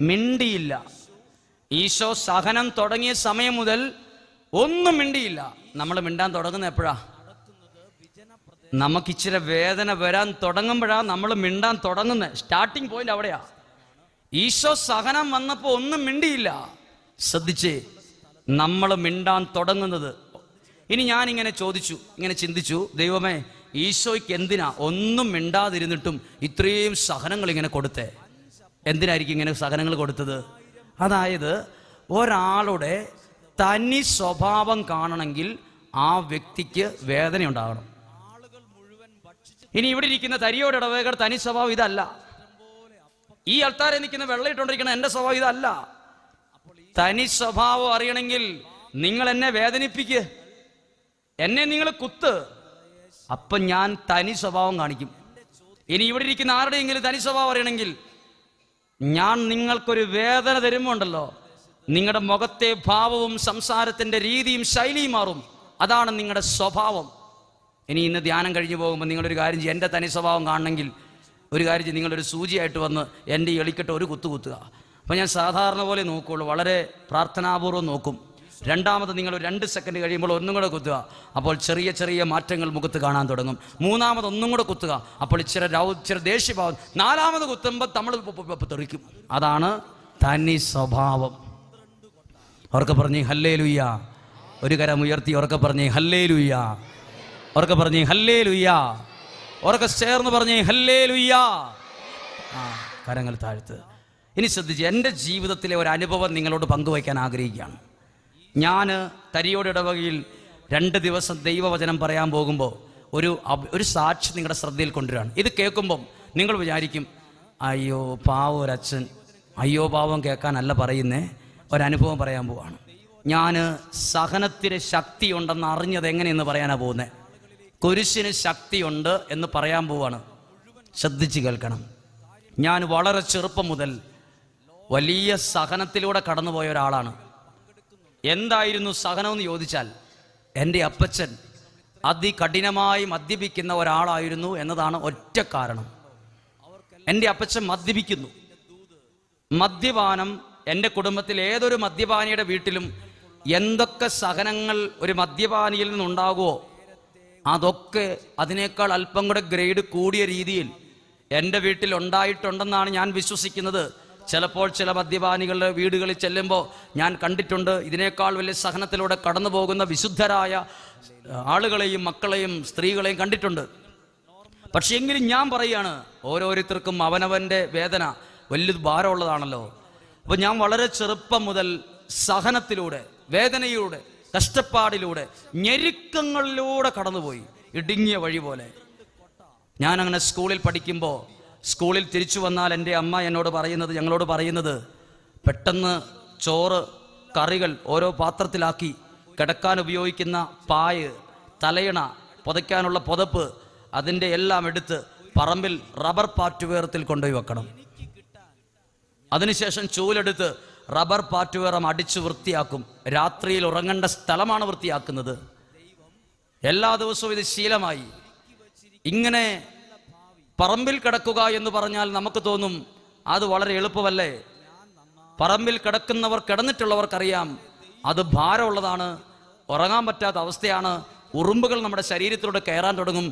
മിണ്ടിയില്ല. ഈശോ സഹനം തുടങ്ങിയ സമയം മുതൽ ഒന്നും മിണ്ടിയില്ല. നമ്മൾ മിണ്ടാൻ തുടങ്ങുന്നത് എപ്പോഴാ? നമുക്കിച്ചിരി വേദന വരാൻ തുടങ്ങുമ്പോഴാണ് നമ്മൾ മിണ്ടാൻ തുടങ്ങുന്നത്. സ്റ്റാർട്ടിങ് പോയിന്റ് അവിടെയാ. ഈശോ സഹനം വന്നപ്പോൾ ഒന്നും മിണ്ടിയില്ല. ശ്രദ്ധിച്ചേ, നമ്മൾ മിണ്ടാൻ തുടങ്ങുന്നത്. ഇനി ഞാനിങ്ങനെ ചോദിച്ചു, ഇങ്ങനെ ചിന്തിച്ചു, ദൈവമേ, ഈശോയ്ക്ക് എന്തിനാ ഒന്നും മിണ്ടാതിരുന്നിട്ടും ഇത്രയും സഹനങ്ങൾ ഇങ്ങനെ കൊടുത്തേ? എന്തിനായിരിക്കും ഇങ്ങനെ സഹനങ്ങൾ കൊടുത്തത്? അതായത് ഒരാളുടെ തനി സ്വഭാവം കാണണമെങ്കിൽ ആ വ്യക്തിക്ക് വേദന ഉണ്ടാകണം. ഇനി ഇവിടെ ഇരിക്കുന്ന തരിയോട് ഇടവേകയുടെ തനി സ്വഭാവം ഇതല്ല. ഈ ആൾക്കാരെ നിൽക്കുന്ന വെള്ളയിട്ടോണ്ടിരിക്കുന്ന എന്റെ സ്വഭാവം ഇതല്ല. തനി സ്വഭാവം അറിയണമെങ്കിൽ നിങ്ങൾ എന്നെ വേദനിപ്പിക്ക്, എന്നെ നിങ്ങൾ കുത്ത്, അപ്പൊ ഞാൻ തനി സ്വഭാവം കാണിക്കും. ഇനി ഇവിടെ ഇരിക്കുന്ന ആരുടെയെങ്കിലും തനി സ്വഭാവം അറിയണമെങ്കിൽ ഞാൻ നിങ്ങൾക്കൊരു വേദന തരുമ്പോണ്ടല്ലോ, നിങ്ങളുടെ മുഖത്തെ ഭാവവും സംസാരത്തിന്റെ രീതിയും ശൈലിയും മാറും. അതാണ് നിങ്ങളുടെ സ്വഭാവം. ഇനി ഇന്ന് ധ്യാനം കഴിഞ്ഞു പോകുമ്പോൾ നിങ്ങളൊരു കാര്യം ചെയ്യും, എൻ്റെ തനി സ്വഭാവം കാണണമെങ്കിൽ ഒരു കാര്യം ചെയ്യും, നിങ്ങളൊരു സൂചിയായിട്ട് വന്ന് എൻ്റെ എളിക്കട്ട് ഒരു കുത്തുക. അപ്പോൾ ഞാൻ സാധാരണ പോലെ നോക്കുകയുള്ളൂ, വളരെ പ്രാർത്ഥനാപൂർവ്വം നോക്കും. രണ്ടാമത് നിങ്ങൾ 2 സെക്കൻഡ് കഴിയുമ്പോൾ ഒന്നും കൂടെ കുത്തുക. അപ്പോൾ ചെറിയ ചെറിയ മാറ്റങ്ങൾ മുഖത്ത് കാണാൻ തുടങ്ങും. മൂന്നാമത് ഒന്നും കൂടെ കുത്തുക. അപ്പോൾ ഇച്ചിരി ദേഷ്യഭാവം. 4ാമത് കുത്തുമ്പോൾ നമ്മൾ തെറിക്കും. അതാണ് തനി സ്വഭാവം. ഉറക്കെ പറഞ്ഞേ ഹല്ലേലൂയ. ഒരു കരം ഉയർത്തി ഉറക്കെ പറഞ്ഞേ ഹല്ലേലൂയ. ഉറക്കെ പറഞ്ഞേ ഹല്ലേലൂയ. ഉറക്കെ ചേർന്ന് പറഞ്ഞേ ഹല്ലേലൂയ. കരങ്ങൾ താഴ്ത്ത്. ഇനി ശ്രദ്ധിച്ച്, എൻ്റെ ജീവിതത്തിലെ ഒരു അനുഭവം നിങ്ങളോട് പങ്കുവയ്ക്കാൻ ആഗ്രഹിക്കുകയാണ്. ഞാൻ തരിയോട് ഇടവകയിൽ 2 ദിവസം ദൈവവചനം പറയാൻ പോകുമ്പോൾ ഒരു സാക്ഷി നിങ്ങളുടെ ശ്രദ്ധയിൽ കൊണ്ടുവരികയാണ്. ഇത് കേൾക്കുമ്പം നിങ്ങൾ വിചാരിക്കും, അയ്യോ പാവം ഒരച്ഛൻ, അയ്യോ പാവം കേൾക്കാനല്ല പറയുന്നേ, ഒരനുഭവം പറയാൻ പോവാണ്. ഞാൻ സഹനത്തിന് ശക്തിയുണ്ടെന്ന് അറിഞ്ഞത് എങ്ങനെയെന്ന് പറയാനാണ് പോകുന്നത്. കുരിശിന് ശക്തിയുണ്ട് എന്ന് പറയാൻ പോവാണ്. ശ്രദ്ധിച്ച് കേൾക്കണം. ഞാൻ വളരെ ചെറുപ്പം മുതൽ വലിയ സഹനത്തിലൂടെ കടന്നുപോയ ഒരാളാണ്. എന്തായിരുന്നു സഹനമെന്ന് ചോദിച്ചാൽ, എൻ്റെ അപ്പച്ചൻ അതികഠിനമായി മദ്യപിക്കുന്ന ഒരാളായിരുന്നു എന്നതാണ് ഒറ്റ കാരണം. എൻ്റെ അപ്പച്ചൻ മദ്യപിക്കുന്നു. മദ്യപാനം എൻ്റെ കുടുംബത്തിൽ ഏതൊരു മദ്യപാനിയുടെ വീട്ടിലും എന്തൊക്കെ സഹനങ്ങൾ ഒരു മദ്യപാനിയിൽ നിന്നുണ്ടാകുമോ അതൊക്കെ അതിനേക്കാൾ അല്പം കൂടെ ഗ്രേഡ് കൂടിയ രീതിയിൽ എൻ്റെ വീട്ടിൽ ഉണ്ടായിട്ടുണ്ടെന്നാണ് ഞാൻ വിശ്വസിക്കുന്നത്. ചിലപ്പോൾ ചില മദ്യപാനികളുടെ വീടുകളിൽ ചെല്ലുമ്പോൾ ഞാൻ കണ്ടിട്ടുണ്ട്, ഇതിനേക്കാൾ വലിയ സഹനത്തിലൂടെ കടന്നു പോകുന്ന വിശുദ്ധരായ ആളുകളെയും മക്കളെയും സ്ത്രീകളെയും കണ്ടിട്ടുണ്ട്. പക്ഷെ എങ്കിലും ഞാൻ പറയുകയാണ്, ഓരോരുത്തർക്കും അവനവൻ്റെ വേദന വലിയ ഭാരമുള്ളതാണല്ലോ. അപ്പോൾ ഞാൻ വളരെ ചെറുപ്പം മുതൽ സഹനത്തിലൂടെ, വേദനയിലൂടെ, കഷ്ടപ്പാടിലൂടെ, ഞെരുക്കങ്ങളിലൂടെ കടന്നുപോയി, ഇടുങ്ങിയ വഴി പോലെ. ഞാനങ്ങനെ സ്കൂളിൽ പഠിക്കുമ്പോൾ, സ്കൂളിൽ തിരിച്ചു വന്നാൽ എൻ്റെ അമ്മ ഞങ്ങളോട് പറയുന്നത് പെട്ടെന്ന് ചോറ് കറികൾ ഓരോ പാത്രത്തിലാക്കി, കിടക്കാൻ ഉപയോഗിക്കുന്ന പായ്, തലയിണ, പുതയ്ക്കാനുള്ള പുതപ്പ്, അതിൻ്റെ എല്ലാം എടുത്ത് പറമ്പിൽ റബ്ബർ പാറ്റുവേറത്തിൽ കൊണ്ടുപോയി വെക്കണം. അതിനുശേഷം ചൂലെടുത്ത് റബ്ബർ പാറ്റുവേറം അടിച്ചു വൃത്തിയാക്കും. രാത്രിയിൽ ഉറങ്ങേണ്ട സ്ഥലമാണ് വൃത്തിയാക്കുന്നത്. എല്ലാ ദിവസവും ഇത് ശീലമായി. ഇങ്ങനെ പറമ്പിൽ കിടക്കുക എന്ന് പറഞ്ഞാൽ നമുക്ക് തോന്നും അത് വളരെ എളുപ്പമല്ലേ. പറമ്പിൽ കിടക്കുന്നവർ, കിടന്നിട്ടുള്ളവർക്കറിയാം അത് ഭാരമുള്ളതാണ്, ഉറങ്ങാൻ പറ്റാത്ത അവസ്ഥയാണ്. ഉറുമ്പുകൾ നമ്മുടെ ശരീരത്തിലൂടെ കയറാൻ തുടങ്ങും.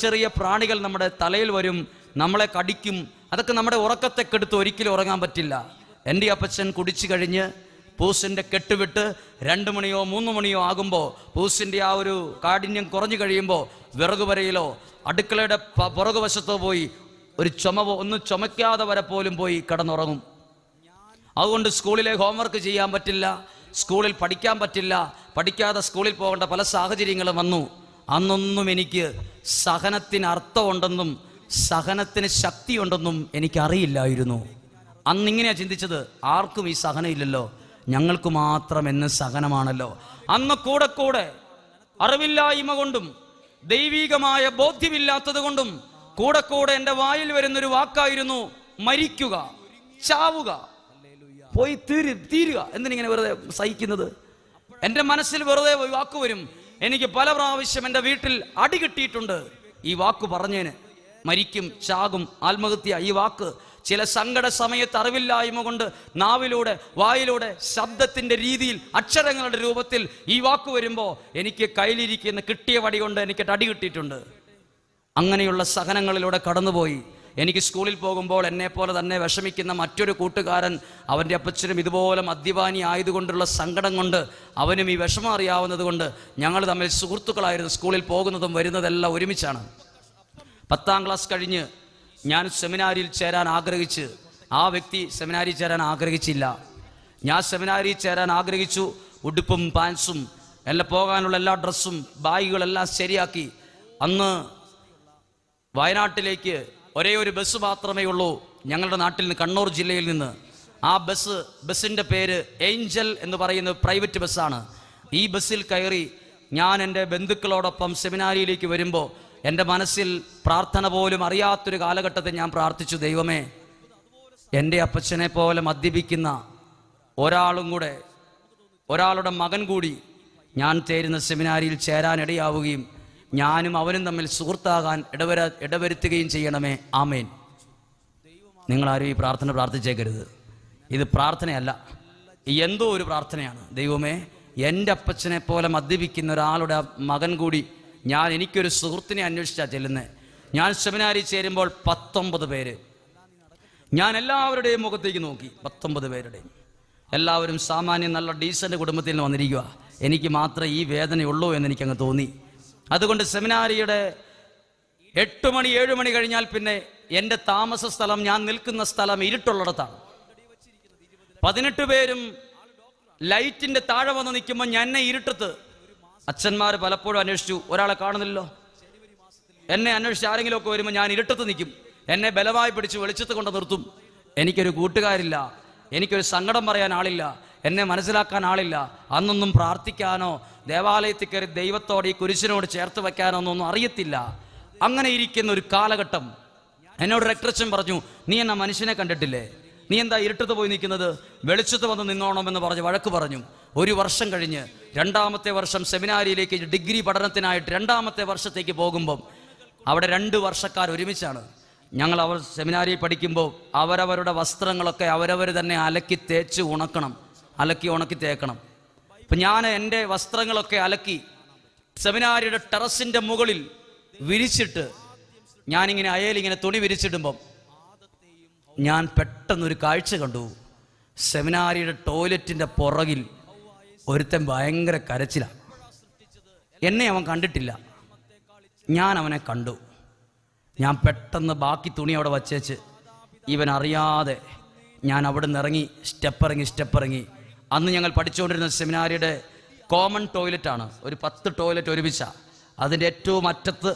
ചെറിയ പ്രാണികൾ നമ്മുടെ തലയിൽ വരും, നമ്മളെ കടിക്കും. അതൊക്കെ നമ്മുടെ ഉറക്കത്തെ കെടുത്ത് ഒരിക്കലും ഉറങ്ങാൻ പറ്റില്ല. എൻ്റെ അപ്പച്ചൻ കുടിച്ചു കഴിഞ്ഞ് പൂസിൻ്റെ കെട്ടുവിട്ട് 2 മണിയോ 3 മണിയോ ആകുമ്പോൾ, പൂസിൻ്റെ ആ ഒരു കാഠിന്യം കുറഞ്ഞു കഴിയുമ്പോൾ വിറകുവരയിലോ അടുക്കളയുടെ പുറകുവശത്തോ പോയി ഒരു ഒന്നും ചുമയ്ക്കാതെ വരെ പോലും പോയി കിടന്നുറങ്ങും. അതുകൊണ്ട് സ്കൂളിലെ ഹോംവർക്ക് ചെയ്യാൻ പറ്റില്ല, സ്കൂളിൽ പഠിക്കാൻ പറ്റില്ല, പഠിക്കാതെ സ്കൂളിൽ പോകേണ്ട പല സാഹചര്യങ്ങളും വന്നു. അന്നൊന്നും എനിക്ക് സഹനത്തിന് അർത്ഥമുണ്ടെന്നും സഹനത്തിന് ശക്തിയുണ്ടെന്നും എനിക്കറിയില്ലായിരുന്നു. അന്നിങ്ങനെയാണ് ചിന്തിച്ചത്, ആർക്കും ഈ സഹനം ഇല്ലല്ലോ, ഞങ്ങൾക്ക് മാത്രം എന്ന് സഹനമാണല്ലോ. അന്ന് കൂടെ അറിവില്ലായ്മ കൊണ്ടും ദൈവികമായ ബോധ്യമില്ലാത്തത് കൊണ്ടും കൂടെ എൻ്റെ വായിൽ വരുന്നൊരു വാക്കായിരുന്നു മരിക്കുക, ചാവുക, പോയി തീരുക. എന്തിനിങ്ങനെ വെറുതെ സഹിക്കുന്നത്? എൻ്റെ മനസ്സിൽ വെറുതെ വാക്ക് വരും. എനിക്ക് പല പ്രാവശ്യം എൻ്റെ വീട്ടിൽ അടി കിട്ടിയിട്ടുണ്ട് ഈ വാക്ക് പറഞ്ഞേന്. മരിക്കും, ചാകും, ആത്മഹത്യ, ഈ വാക്ക് ചില സങ്കട സമയത്ത് അറിവില്ലായ്മ കൊണ്ട് നാവിലൂടെ വായിലൂടെ ശബ്ദത്തിൻ്റെ രീതിയിൽ അക്ഷരങ്ങളുടെ രൂപത്തിൽ ഈ വാക്ക് വരുമ്പോൾ എനിക്ക് കയ്യിലിരിക്കുന്ന കിട്ടിയ വടി കൊണ്ട് എനിക്ക് അടി കിട്ടിയിട്ടുണ്ട്. അങ്ങനെയുള്ള സഹനങ്ങളിലൂടെ കടന്നുപോയി. എനിക്ക് സ്കൂളിൽ പോകുമ്പോൾ എന്നെപ്പോലെ തന്നെ വിഷമിക്കുന്ന മറ്റൊരു കൂട്ടുകാരൻ, അവൻ്റെ അപ്പച്ചനും ഇതുപോലെ മദ്യപാനി ആയതുകൊണ്ടുള്ള സങ്കടം കൊണ്ട് അവനും ഈ വിഷമം അറിയാവുന്നത് കൊണ്ട് ഞങ്ങൾ തമ്മിൽ സുഹൃത്തുക്കളായിരുന്നു. സ്കൂളിൽ പോകുന്നതും വരുന്നതെല്ലാം ഒരുമിച്ചാണ്. 10ാം ക്ലാസ് കഴിഞ്ഞ് ഞാൻ സെമിനാരിയിൽ ചേരാൻ ആഗ്രഹിച്ച് ആ വ്യക്തി സെമിനാരിയിൽ ചേരാൻ ആഗ്രഹിച്ചില്ല. ഞാൻ സെമിനാരിയിൽ ചേരാൻ ആഗ്രഹിച്ചു. ഉടുപ്പും പാൻസും എല്ലാം പോകാനുള്ള എല്ലാ ഡ്രസ്സും ബാഗുകളെല്ലാം ശരിയാക്കി. അന്ന് വയനാട്ടിലേക്ക് ഒരേ ഒരു ബസ് മാത്രമേ ഉള്ളൂ ഞങ്ങളുടെ നാട്ടിൽ നിന്ന്, കണ്ണൂർ ജില്ലയിൽ നിന്ന്. ആ ബസ്സിൻ്റെ പേര് ഏഞ്ചൽ എന്ന് പറയുന്ന പ്രൈവറ്റ് ബസ്സാണ്. ഈ ബസ്സിൽ കയറി ഞാൻ എൻ്റെ ബന്ധുക്കളോടൊപ്പം സെമിനാരിയിലേക്ക് വരുമ്പോൾ എൻ്റെ മനസ്സിൽ പ്രാർത്ഥന പോലും അറിയാത്തൊരു കാലഘട്ടത്തിൽ ഞാൻ പ്രാർത്ഥിച്ചു, ദൈവമേ, എൻ്റെ അപ്പച്ചനെ പോലെ മദ്യപിക്കുന്ന ഒരാളുടെ മകൻ കൂടി ഞാൻ ചേരുന്ന സെമിനാരിയിൽ ചേരാനിടയാവുകയും ഞാനും അവനും തമ്മിൽ സുഹൃത്താകാൻ ഇടവരുത്തുകയും ചെയ്യണമേ. ആമേൻ. നിങ്ങളാരും ഈ പ്രാർത്ഥന പ്രാർത്ഥിച്ചേക്കരുത്. ഇത് പ്രാർത്ഥനയല്ല, എന്തോ ഒരു പ്രാർത്ഥനയാണ്. ദൈവമേ, എൻ്റെ അപ്പച്ചനെ പോലെ മദ്യപിക്കുന്ന ഒരാളുടെ മകൻ കൂടി എനിക്കൊരു സുഹൃത്തിനെ അന്വേഷിച്ചാൽ ചെല്ലുന്നത്. ഞാൻ സെമിനാരി ചേരുമ്പോൾ 19 പേര്. ഞാൻ എല്ലാവരുടെയും മുഖത്തേക്ക് നോക്കി, 19 പേരുടെയും. എല്ലാവരും സാമാന്യം നല്ല ഡീസൻ്റ് കുടുംബത്തിൽ നിന്ന് വന്നിരിക്കുക. എനിക്ക് മാത്രമേ ഈ വേദനയുള്ളൂ എന്ന് എനിക്കങ്ങ് തോന്നി. അതുകൊണ്ട് സെമിനാരിയുടെ 8 മണി 7 മണി കഴിഞ്ഞാൽ പിന്നെ എൻ്റെ താമസ സ്ഥലം, ഞാൻ നിൽക്കുന്ന സ്ഥലം ഇരുട്ടുള്ളിടത്താണ്. 18 പേരും ലൈറ്റിൻ്റെ താഴെ വന്ന് നിൽക്കുമ്പോൾ എന്നെ ഇരുട്ടത്ത് അച്ഛന്മാർ പലപ്പോഴും അന്വേഷിച്ചു, ഒരാളെ കാണുന്നില്ലല്ലോ. എന്നെ അന്വേഷിച്ച് ആരെങ്കിലുമൊക്കെ വരുമ്പോൾ ഞാൻ ഇരുട്ടത്ത് നിൽക്കും. എന്നെ ബലമായി പിടിച്ച് വെളിച്ചത്ത് കൊണ്ട് നിർത്തും. എനിക്കൊരു കൂട്ടുകാരില്ല, എനിക്കൊരു സങ്കടം പറയാൻ ആളില്ല, എന്നെ മനസ്സിലാക്കാൻ ആളില്ല. അന്നൊന്നും പ്രാർത്ഥിക്കാനോ ദേവാലയത്തിൽ കയറി ദൈവത്തോട് ഈ കുരിശിനോട് ചേർത്ത് വയ്ക്കാനോ ഒന്നും അറിയത്തില്ല. അങ്ങനെ ഇരിക്കുന്ന ഒരു കാലഘട്ടം എന്നോട് രക്തച്ചൻ പറഞ്ഞു, നീ എന്ന മനുഷ്യനെ കണ്ടിട്ടില്ലേ, നീ എന്താ ഇരുട്ടത്ത് പോയി നിൽക്കുന്നത്, വെളിച്ചത്ത് വന്ന് നിന്നോണമെന്ന് പറഞ്ഞ് വഴക്ക് പറഞ്ഞു. 1 വർഷം കഴിഞ്ഞ് 2ാമത്തെ വർഷം സെമിനാരിയിലേക്ക് ഡിഗ്രി പഠനത്തിനായിട്ട് 2ാമത്തെ വർഷത്തേക്ക് പോകുമ്പം അവിടെ 2 വർഷക്കാർ ഒരുമിച്ചാണ്. ഞങ്ങൾ സെമിനാരിയിൽ പഠിക്കുമ്പോൾ അവരവരുടെ വസ്ത്രങ്ങളൊക്കെ അവരവർ തന്നെ അലക്കി തേച്ച് ഉണക്കി തേക്കണം. ഇപ്പം ഞാൻ എൻ്റെ വസ്ത്രങ്ങളൊക്കെ അലക്കി സെമിനാരിയുടെ ടെറസിൻ്റെ മുകളിൽ വിരിച്ചിട്ട് ഞാനിങ്ങനെ അയലിങ്ങനെ തുണി വിരിച്ചിടുമ്പം ഞാൻ പെട്ടെന്നൊരു കാഴ്ച കണ്ടു. സെമിനാരിയുടെ ടോയ്ലറ്റിൻ്റെ പുറകിൽ ഒരുത്തൻ ഭയങ്കര കരച്ചിലാണ്. എന്നെ അവൻ കണ്ടിട്ടില്ല, ഞാൻ അവനെ കണ്ടു. ഞാൻ പെട്ടെന്ന് ബാക്കി തുണി അവിടെ വച്ചേച്ച് ഇവൻ അറിയാതെ ഞാൻ അവിടെ നിന്ന് ഇറങ്ങി, സ്റ്റെപ്പിറങ്ങി. അന്ന് ഞങ്ങൾ പഠിച്ചുകൊണ്ടിരുന്ന സെമിനാരിയുടെ കോമൺ ടോയ്ലറ്റാണ്, ഒരു 10 ടോയ്ലറ്റ് ഒരുമിച്ചാണ്. അതിൻ്റെ ഏറ്റവും അറ്റത്ത്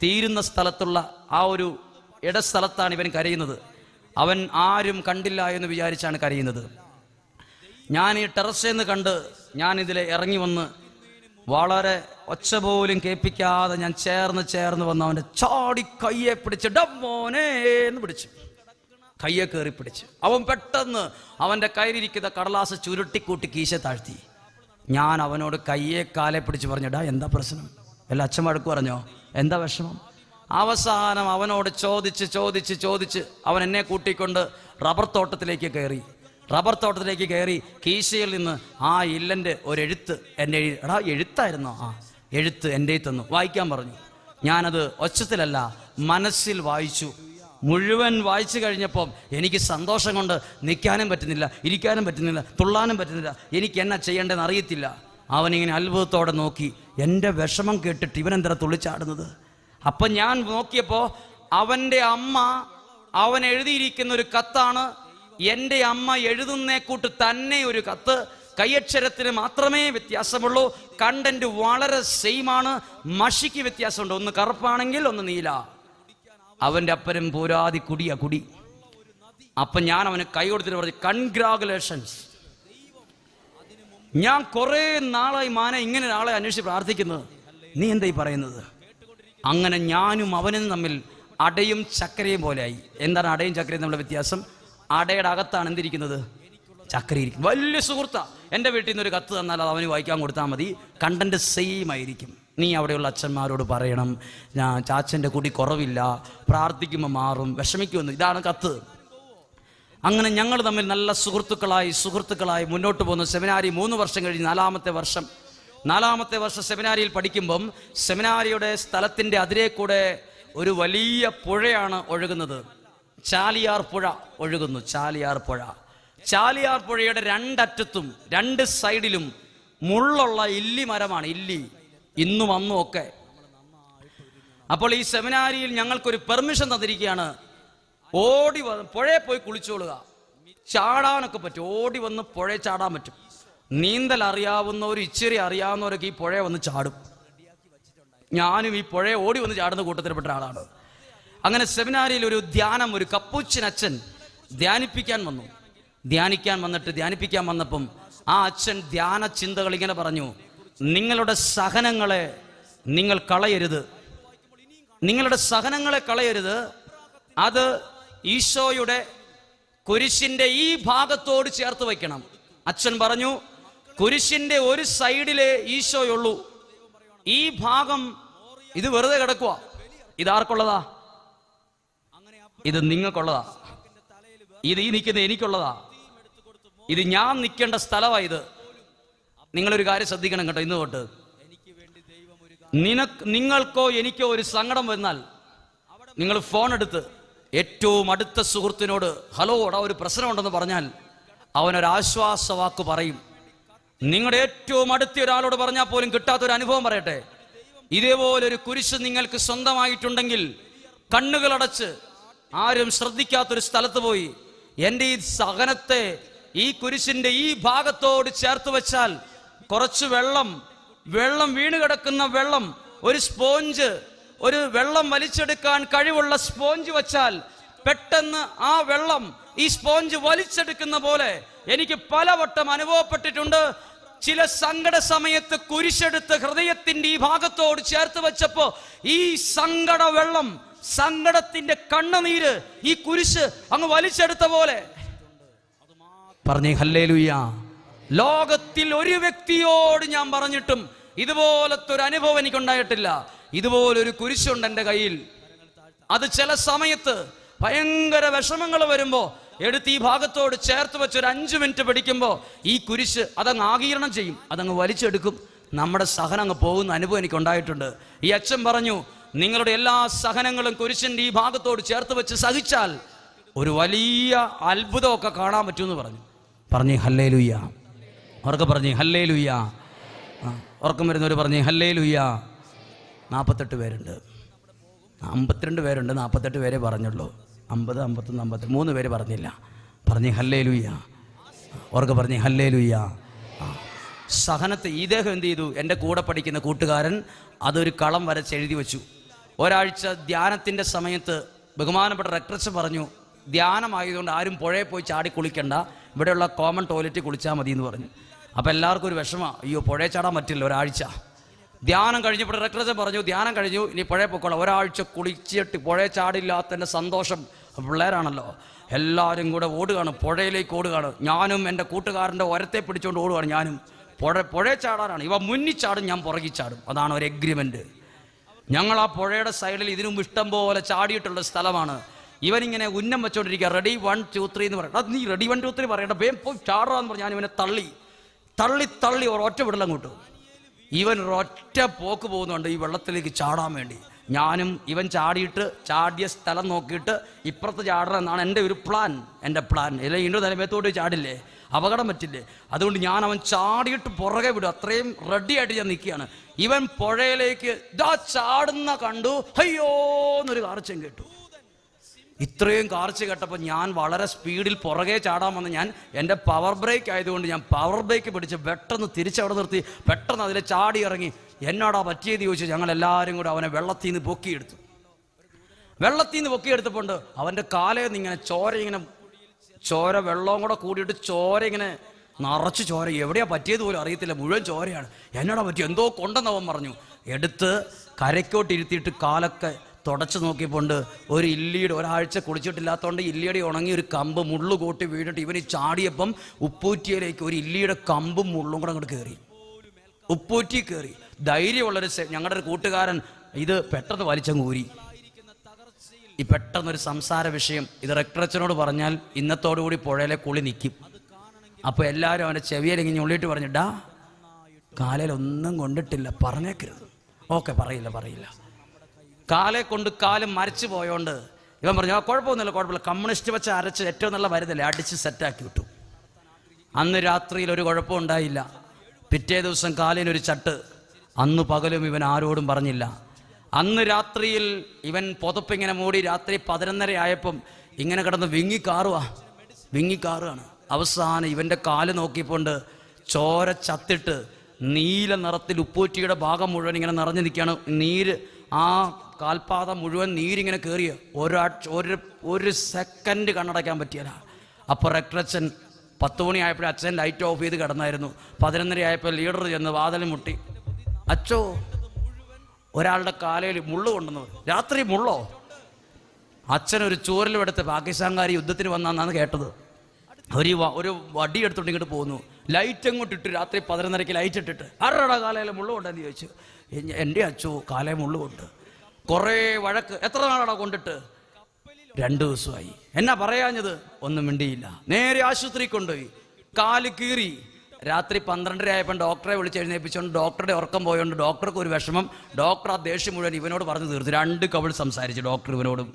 തീരുന്ന സ്ഥലത്തുള്ള ആ ഒരു ഇടസ്ഥലത്താണ് ഇവൻ കരയുന്നത്. അവൻ ആരും കണ്ടില്ല എന്ന് വിചാരിച്ചാണ് കരയുന്നത്. ഞാൻ ഈ ടെറസിൽ നിന്ന് കണ്ട് ഞാനിതിൽ ഇറങ്ങി വന്ന് വളരെ ഒച്ച പോലും കേൾപ്പിക്കാതെ ഞാൻ ചേർന്ന് വന്ന് അവൻ്റെ ചാടി കയ്യെ പിടിച്ച് ഡമ്മോനെ എന്ന് പിടിച്ചു. കയ്യെ കയറി പിടിച്ച് അവൻ പെട്ടെന്ന് അവൻ്റെ കയ്യിലിരിക്കുന്ന കടലാസ് ചുരുട്ടിക്കൂട്ടി കീശ താഴ്ത്തി. ഞാൻ അവനോട് കയ്യെ കാലെ പിടിച്ച് പറഞ്ഞിടാ, എന്താ പ്രശ്നം? എല്ലാ അച്ഛൻ വഴക്ക് പറഞ്ഞോ, എന്താ വിഷമം? അവസാനം അവനോട് ചോദിച്ച് അവൻ എന്നെ കൂട്ടിക്കൊണ്ട് റബ്ബർ തോട്ടത്തിലേക്ക് കയറി കീശയിൽ നിന്ന് ആ ഇല്ലൻ്റെ ഒരെഴുത്ത് എന്നെ എഴുത്തായിരുന്നോ? എഴുത്ത് എൻ്റെ തന്നു, വായിക്കാൻ പറഞ്ഞു. ഞാനത് ഒച്ചത്തിലല്ല മനസ്സിൽ വായിച്ചു. മുഴുവൻ വായിച്ചു കഴിഞ്ഞപ്പം എനിക്ക് സന്തോഷം കൊണ്ട് നിൽക്കാനും പറ്റുന്നില്ല, ഇരിക്കാനും പറ്റുന്നില്ല, തുള്ളാനും പറ്റുന്നില്ല. എനിക്ക് എന്നാ ചെയ്യേണ്ടതെന്ന് അറിയത്തില്ല. അവനിങ്ങനെ അത്ഭുതത്തോടെ നോക്കി. എൻ്റെ വിഷമം കേട്ടിട്ട് ഇവനെന്താ തുള്ളിച്ചാടുന്നത്? അപ്പം ഞാൻ നോക്കിയപ്പോൾ അവൻ്റെ അമ്മ അവൻ എഴുതിയിരിക്കുന്ന ഒരു കത്താണ്. എൻ്റെ അമ്മ എഴുതുന്നേ കൂട്ട് തന്നെ ഒരു കത്ത്. കൈയക്ഷരത്തിന് മാത്രമേ വ്യത്യാസമുള്ളൂ, കണ്ടന്റ് വളരെ സെയിമാണ്. മഷിക്ക് വ്യത്യാസമുണ്ട്, ഒന്ന് കറുപ്പാണെങ്കിൽ ഒന്ന് നീല. അവൻ്റെ അപ്പനും പോരാതി കുടി. അപ്പം ഞാൻ അവന് കൈ കൊടുത്തിട്ട് പറഞ്ഞു, കൺഗ്രാജുലേഷൻസ്. ഞാൻ കുറേ നാളായി മാനെ ഇങ്ങനെ ഒരാളെ അന്വേഷിച്ച് പ്രാർത്ഥിക്കുന്നത്, നീ എന്താ ഈ പറയുന്നത്? അങ്ങനെ ഞാനും അവനും തമ്മിൽ അടയും ചക്കരയും പോലെയായി. എന്താണ് അടയും ചക്കരയും തമ്മിലുള്ള വ്യത്യാസം? അടയുടെ അകത്താണ് എന്തിരിക്കുന്നത്? ചക്കര ഇരിക്കും. വലിയ സുഹൃത്താ. എൻ്റെ വീട്ടിൽ നിന്ന് ഒരു കത്ത് തന്നാൽ അത് അവന് വായിക്കാൻ കൊടുത്താൽ മതി, കണ്ടന്റ് സെയിം ആയിരിക്കും. നീ അവിടെയുള്ള അച്ഛന്മാരോട് പറയണം, ചാച്ചൻ്റെ കുടി കുറവില്ല, പ്രാർത്ഥിക്കുമ്പോൾ മാറും, വിഷമിക്കുമെന്ന്. ഇതാണ് കത്ത്. അങ്ങനെ ഞങ്ങൾ തമ്മിൽ നല്ല സുഹൃത്തുക്കളായി മുന്നോട്ട് പോകുന്നു. സെമിനാരി 3 വർഷം കഴിഞ്ഞ് നാലാമത്തെ വർഷം സെമിനാരിയിൽ പഠിക്കുമ്പം സെമിനാരിയുടെ സ്ഥലത്തിൻ്റെ അതിരെ കൂടെ ഒരു വലിയ പുഴയാണ് ഒഴുകുന്നത്. ചാലിയാർ പുഴ ഒഴുകുന്നു. ചാലിയാർ പുഴയുടെ 2 അറ്റത്തും 2 സൈഡിലും മുള്ളുള്ള ഇല്ലി മരമാണ്. ഇന്നും അന്നും ഒക്കെ. അപ്പോൾ ഈ സെമിനാരിയിൽ ഞങ്ങൾക്കൊരു പെർമിഷൻ തന്നിരിക്കുകയാണ്. ഓടി വന്ന് പുഴയിൽ പോയി കുളിച്ചോളുക, ചാടാനൊക്കെ പറ്റും. ഓടി വന്ന് പുഴയിൽ ചാടാൻ പറ്റും. നീന്തൽ അറിയാവുന്നവരും ഇച്ചിരി അറിയാവുന്നവരൊക്കെ ഈ പുഴയെ വന്ന് ചാടും. ഞാനും ഈ പുഴയെ ഓടി വന്ന് ചാടുന്ന കൂട്ടത്തിൽപ്പെട്ട ആളാണ്. അങ്ങനെ സെമിനാരിയിൽ ഒരു ധ്യാനം, ഒരു കപ്പൂച്ചിൻ അച്ഛൻ ധ്യാനിപ്പിക്കാൻ വന്നപ്പം ആ അച്ഛൻ ധ്യാന ചിന്തകൾ ഇങ്ങനെ പറഞ്ഞു: നിങ്ങളുടെ സഹനങ്ങളെ നിങ്ങൾ കളയരുത്. അത് ഈശോയുടെ കുരിശിന്റെ ഈ ഭാഗത്തോട് ചേർത്ത് വയ്ക്കണം. അച്ഛൻ പറഞ്ഞു, കുരിശിന്റെ ഒരു സൈഡിലെ ഈശോയുള്ളൂ, ഈ ഭാഗം ഇത് വെറുതെ കിടക്കുക. ഇതാർക്കുള്ളതാ? ഇത് നിങ്ങൾക്കുള്ളതാ. ഇത് ഈ നിൽക്കുന്ന എനിക്കുള്ളതാ. ഇത് ഞാൻ നിൽക്കേണ്ട സ്ഥലമാണ്. ഇത് നിങ്ങളൊരു കാര്യം ശ്രദ്ധിക്കണം കേട്ടോ. ഇന്ന് തൊട്ട് നിങ്ങൾക്കോ എനിക്കോ ഒരു സങ്കടം വന്നാൽ നിങ്ങൾ ഫോൺ എടുത്ത് ഏറ്റവും അടുത്ത സുഹൃത്തിനോട് ഹലോ എടാ ഒരു പ്രശ്നമുണ്ടെന്ന് പറഞ്ഞാൽ അവനൊരാശ്വാസ വാക്ക് പറയും. നിങ്ങളുടെ ഏറ്റവും അടുത്ത ഒരാളോട് പറഞ്ഞാൽ പോലും കിട്ടാത്തൊരു അനുഭവം പറയട്ടെ. ഇതേപോലൊരു കുരിശ് നിങ്ങൾക്ക് സ്വന്തമായിട്ടുണ്ടെങ്കിൽ കണ്ണുകളടച്ച് ആരും ശ്രദ്ധിക്കാത്തൊരു സ്ഥലത്ത് പോയി എൻ്റെ ഈ സഹനത്തെ ഈ കുരിശിന്റെ ഈ ഭാഗത്തോട് ചേർത്ത് വെച്ചാൽ കുറച്ച് വെള്ളം വീണ് കിടക്കുന്ന വെള്ളം, ഒരു സ്പോഞ്ച്, ഒരു വെള്ളം വലിച്ചെടുക്കാൻ കഴിവുള്ള സ്പോഞ്ച് വെച്ചാൽ പെട്ടെന്ന് ആ വെള്ളം ഈ സ്പോഞ്ച് വലിച്ചെടുക്കുന്ന പോലെ എനിക്ക് പലവട്ടം അനുഭവപ്പെട്ടിട്ടുണ്ട്. ചില സങ്കട സമയത്ത് കുരിശെടുത്ത് ഹൃദയത്തിന്റെ ഈ ഭാഗത്തോട് ചേർത്ത് വെച്ചപ്പോ ഈ സങ്കട വെള്ളം, സങ്കടത്തിന്റെ കണ്ണുനീര് ഈ കുരിശ് അങ്ങ് വലിച്ചെടുത്ത പോലെ. പറഞ്ഞേ ഹല്ലേലൂയ. ലോകത്തിൽ ഒരു വ്യക്തിയോട് ഞാൻ പറഞ്ഞിട്ടും ഇതുപോലത്തെ ഒരു അനുഭവം എനിക്കുണ്ടായിട്ടില്ല. ഇതുപോലൊരു കുരിശുണ്ട് എൻ്റെ കയ്യിൽ. അത് ചില സമയത്ത് ഭയങ്കര വിഷമങ്ങൾ വരുമ്പോൾ എടുത്ത് ഈ ഭാഗത്തോട് ചേർത്ത് വെച്ച് ഒരു 5 മിനിറ്റ് പിടിക്കുമ്പോൾ ഈ കുരിശ് അതങ്ങ് ആഗീരണം ചെയ്യും, അതങ്ങ് വലിച്ചെടുക്കും. നമ്മുടെ സഹനം അങ്ങ് പോകുന്ന അനുഭവം എനിക്കുണ്ടായിട്ടുണ്ട്. ഈ അച്ഛൻ പറഞ്ഞു, നിങ്ങളുടെ എല്ലാ സഹനങ്ങളും കുരിശിൻ്റെ ഈ ഭാഗത്തോട് ചേർത്ത് വെച്ച് സഹിച്ചാൽ ഒരു വലിയ അത്ഭുതമൊക്കെ കാണാൻ പറ്റുമെന്ന് പറഞ്ഞേ ഹല്ലേലൂയ. അവർക്ക് പറഞ്ഞേ ഹല്ലേലൂയ. ഉറക്കം വരുന്നവർ പറഞ്ഞേ ഹല്ലേലൂയ. 48 പേരുണ്ട്, 52 പേരുണ്ട്, 48 പേരെ പറഞ്ഞുള്ളൂ. 50, 51, 53 പേര് പറഞ്ഞില്ല. പറഞ്ഞേ ഹല്ലേലൂയ. ഉറക്കെ പറഞ്ഞേ ഹല്ലേലൂയ. സഹനത്തെ ഇദ്ദേഹം എന്ത് ചെയ്തു? എൻ്റെ കൂടെ പഠിക്കുന്ന കൂട്ടുകാരൻ അതൊരു കളം വരച്ച് എഴുതി വെച്ചു. ഒരാഴ്ച ധ്യാനത്തിൻ്റെ സമയത്ത് ബഹുമാനപ്പെട്ട റെക്ടർസ് പറഞ്ഞു, ധ്യാനമായതുകൊണ്ട് ആരും പുഴയിൽ പോയി ചാടി കുളിക്കണ്ട, ഇവിടെയുള്ള കോമൺ ടോയ്ലറ്റിൽ കുളിച്ചാൽ മതി എന്ന് പറഞ്ഞു. അപ്പോൾ എല്ലാവർക്കും ഒരു വിഷമം, അയ്യോ പുഴയിൽ ചാടാൻ പറ്റില്ല ഒരാഴ്ച. ധ്യാനം കഴിഞ്ഞപ്പോൾ റെക്ടർസ് പറഞ്ഞു, ധ്യാനം കഴിഞ്ഞു, ഇനി പുഴയിൽ പോയിക്കോളാം. ഒരാഴ്ച കുളിച്ചിട്ട് പുഴയിൽ ചാടില്ലാത്തതിൻ്റെ സന്തോഷം. പിള്ളേരാണല്ലോ, എല്ലാവരും കൂടെ ഓടുകയാണ്, പുഴയിലേക്ക് ഓടുകയാണ്. ഞാനും എൻ്റെ കൂട്ടുകാരൻ്റെ ഒരത്തെ പിടിച്ചുകൊണ്ട് ഓടുകയാണ്. ഞാനും പുഴയിൽ ചാടാനാണ്. ഇവ മുന്നിൽ ചാടും, ഞാൻ പുറകിൽ ചാടും. അതാണ് ഒരു എഗ്രിമെൻറ്റ്. ഞങ്ങൾ ആ പുഴയുടെ സൈഡിൽ ഇതിനും ഇഷ്ടം പോലെ ചാടിയിട്ടുള്ള സ്ഥലമാണ്. ഇവനിങ്ങനെ ഉന്നം വെച്ചോണ്ടിരിക്കുക, റെഡി 1 2 3 എന്ന് പറയണം. നീ റെഡി 1 2 3 പറയണ്ട, വേം പോയി ചാടാന്ന് പറഞ്ഞ് ഞാൻ ഇവനെ തള്ളി ഒരൊറ്റ വിടലം കൂട്ടും. ഇവൻ ഒരൊറ്റ പോക്ക് പോകുന്നുണ്ട് ഈ വെള്ളത്തിലേക്ക് ചാടാൻ വേണ്ടി. ഞാനും ഇവൻ ചാടിയ സ്ഥലം നോക്കിയിട്ട് ഇപ്പുറത്ത് ചാടണം എന്നാണ് എൻ്റെ ഒരു പ്ലാൻ. അല്ലെങ്കിൽ ഇതിൻ്റെ തലമേത്തോട്ട് ചാടില്ലേ, അപകടം പറ്റില്ലേ. അതുകൊണ്ട് ഞാൻ അവൻ ചാടിയിട്ട് പുറകെ വിടും, അത്രയും റെഡിയായിട്ട് ഞാൻ നിൽക്കുകയാണ്. ഇവൻ പുഴയിലേക്ക് ഇതാ ചാടുന്ന കണ്ടു, അയ്യോ എന്നൊരു കാർച്ചം കേട്ടു. ഇത്രയും കാർച്ച കേട്ടപ്പോൾ ഞാൻ വളരെ സ്പീഡിൽ പുറകെ ചാടാൻ വന്ന് ഞാൻ എൻ്റെ പവർ ബ്രേക്ക് ആയതുകൊണ്ട് ഞാൻ പവർ ബ്രേക്ക് പിടിച്ച് പെട്ടെന്ന് തിരിച്ചവിടെ നിർത്തി, പെട്ടെന്ന് അതിൽ ചാടി ഇറങ്ങി. എന്നാടാ പറ്റിയത് ചോദിച്ചു. ഞങ്ങളെല്ലാവരും കൂടെ അവനെ വെള്ളത്തിൽ നിന്ന് പൊക്കിയെടുത്തപ്പോൾ അവൻ്റെ കാലയിൽ നിന്ന് ഇങ്ങനെ ചോര വെള്ളവും കൂടെ കൂടിയിട്ട് ചോര ഇങ്ങനെ നിറച്ച് ചോര. എവിടെയാ പറ്റിയത് പോലും അറിയത്തില്ല, മുഴുവൻ ചോരയാണ്. എന്നോടാ പറ്റി, എന്തോ കൊണ്ടെന്നവൻ പറഞ്ഞു. എടുത്ത് കരയ്ക്കോട്ടിരുത്തിയിട്ട് കാലൊക്കെ തുടച്ച് നോക്കിയപ്പോൾ ഒരു ഇല്ലിയുടെ, ഒരാഴ്ച കുളിച്ചിട്ടില്ലാത്തതുകൊണ്ട് ഇല്ലിയുടെ ഉണങ്ങി ഒരു കമ്പ് മുള്ളു കൂട്ടി വീണിട്ട് ഇവന് ചാടിയപ്പം ഉപ്പൂറ്റിയിലേക്ക് ഒരു ഇല്ലിയുടെ കമ്പും മുള്ളും കൂടെ അങ്ങോട്ട് കയറി, ഉപ്പൂറ്റി കയറി. ധൈര്യമുള്ളൊരു ഞങ്ങളുടെ ഒരു കൂട്ടുകാരൻ ഇത് പെട്ടെന്ന് വലിച്ചങ്ങ് ഊരി. ഈ പെട്ടെന്നൊരു സംസാര വിഷയം ഇത് റെക്ടറച്ചനോട് പറഞ്ഞാൽ ഇന്നത്തോടുകൂടി പുഴയിലെ കുളി നിൽക്കും. അപ്പോൾ എല്ലാവരും അവൻ്റെ ചെവിയിലിങ്ങനെ ഉള്ളിട്ട് പറഞ്ഞു, ഡാ കാലയിൽ ഒന്നും കൊണ്ടിട്ടില്ല, പറഞ്ഞേക്കരുത്. ഓക്കെ, പറയില്ല. കാലെ കൊണ്ട് കാലും മരച്ചു പോയോണ്ട് ഇവൻ പറഞ്ഞു, ആ കുഴപ്പമില്ല, കമ്മ്യൂണിസ്റ്റ് വെച്ച് അരച്ച് ഏറ്റവും നല്ല മരുന്നല്ലേ, അടിച്ച് സെറ്റാക്കി വിട്ടു. അന്ന് രാത്രിയിൽ ഒരു കുഴപ്പം ഉണ്ടായില്ല. പിറ്റേ ദിവസം കാലിനൊരു ചട്ട്. അന്ന് പകലും ഇവൻ ആരോടും പറഞ്ഞില്ല. അന്ന് രാത്രിയിൽ ഇവൻ പുതപ്പിങ്ങനെ മൂടി രാത്രി 11:30 ആയപ്പം ഇങ്ങനെ കിടന്ന് വിങ്ങിക്കാറുകയാണ്. അവസാനം ഇവൻ്റെ കാല് നോക്കിയപ്പോണ്ട് ചോര ചത്തിട്ട് നീല നിറത്തിൽ ഉപ്പൂറ്റിയുടെ ഭാഗം മുഴുവൻ ഇങ്ങനെ നിറഞ്ഞു നിൽക്കുകയാണ്. നീര്, ആ കാൽപാദം മുഴുവൻ നീരിങ്ങനെ കയറിയ ഒരു സെക്കൻഡ് കണ്ണടയ്ക്കാൻ പറ്റിയല്ല. അപ്പോൾ റെക്ടറച്ചൻ 10 മണിയായപ്പോഴേ അച്ഛൻ ലൈറ്റ് ഓഫ് ചെയ്ത് കിടന്നായിരുന്നു. 11:30 ആയപ്പോൾ ലീഡർ ചെന്ന് വാതിൽ മുട്ടി, അച്ചോ ഒരാളുടെ കാലയിൽ മുള്ളു കൊണ്ടുവന്നു. രാത്രി മുള്ളോ? അച്ഛനൊരു ചൂരലുമെടുത്ത് പാകിസ്ഥാൻകാർ യുദ്ധത്തിന് വന്നാന്നാണ് കേട്ടത്. ഒരു വടി എടുത്തോണ്ട് ഇങ്ങോട്ട് പോകുന്നു. ലൈറ്റ് അങ്ങോട്ട് ഇട്ട്, രാത്രി 11:30 ലൈറ്റ് ഇട്ടിട്ട്, ആരുടെ കാലയിൽ മുള്ളു കൊണ്ടെന്ന് ചോദിച്ചു. എൻ്റെ അച്ചോ കാലയിൽ മുള്ളു കൊണ്ട്. കുറേ വഴക്ക്. എത്ര നാളാണ് കൊണ്ടിട്ട്? 2 ദിവസമായി. എന്നാ പറയാഞ്ഞത്? ഒന്നും മിണ്ടിയില്ല. നേരെ ആശുപത്രി കൊണ്ടുപോയി. കാല് കീറി. രാത്രി 12:30 ആയപ്പോൾ ഡോക്ടറെ വിളിച്ചെഴുന്നേപ്പിച്ചുകൊണ്ട് ഡോക്ടറുടെ ഉറക്കം പോയോണ്ട് ഡോക്ടർക്ക് ഒരു വിഷമം. ഡോക്ടർ ആ ദേഷ്യം മുഴുവൻ ഇവനോട് പറഞ്ഞു തീർത്തു. 2 കവിൾ സംസാരിച്ചു ഡോക്ടർ ഇവനോടും.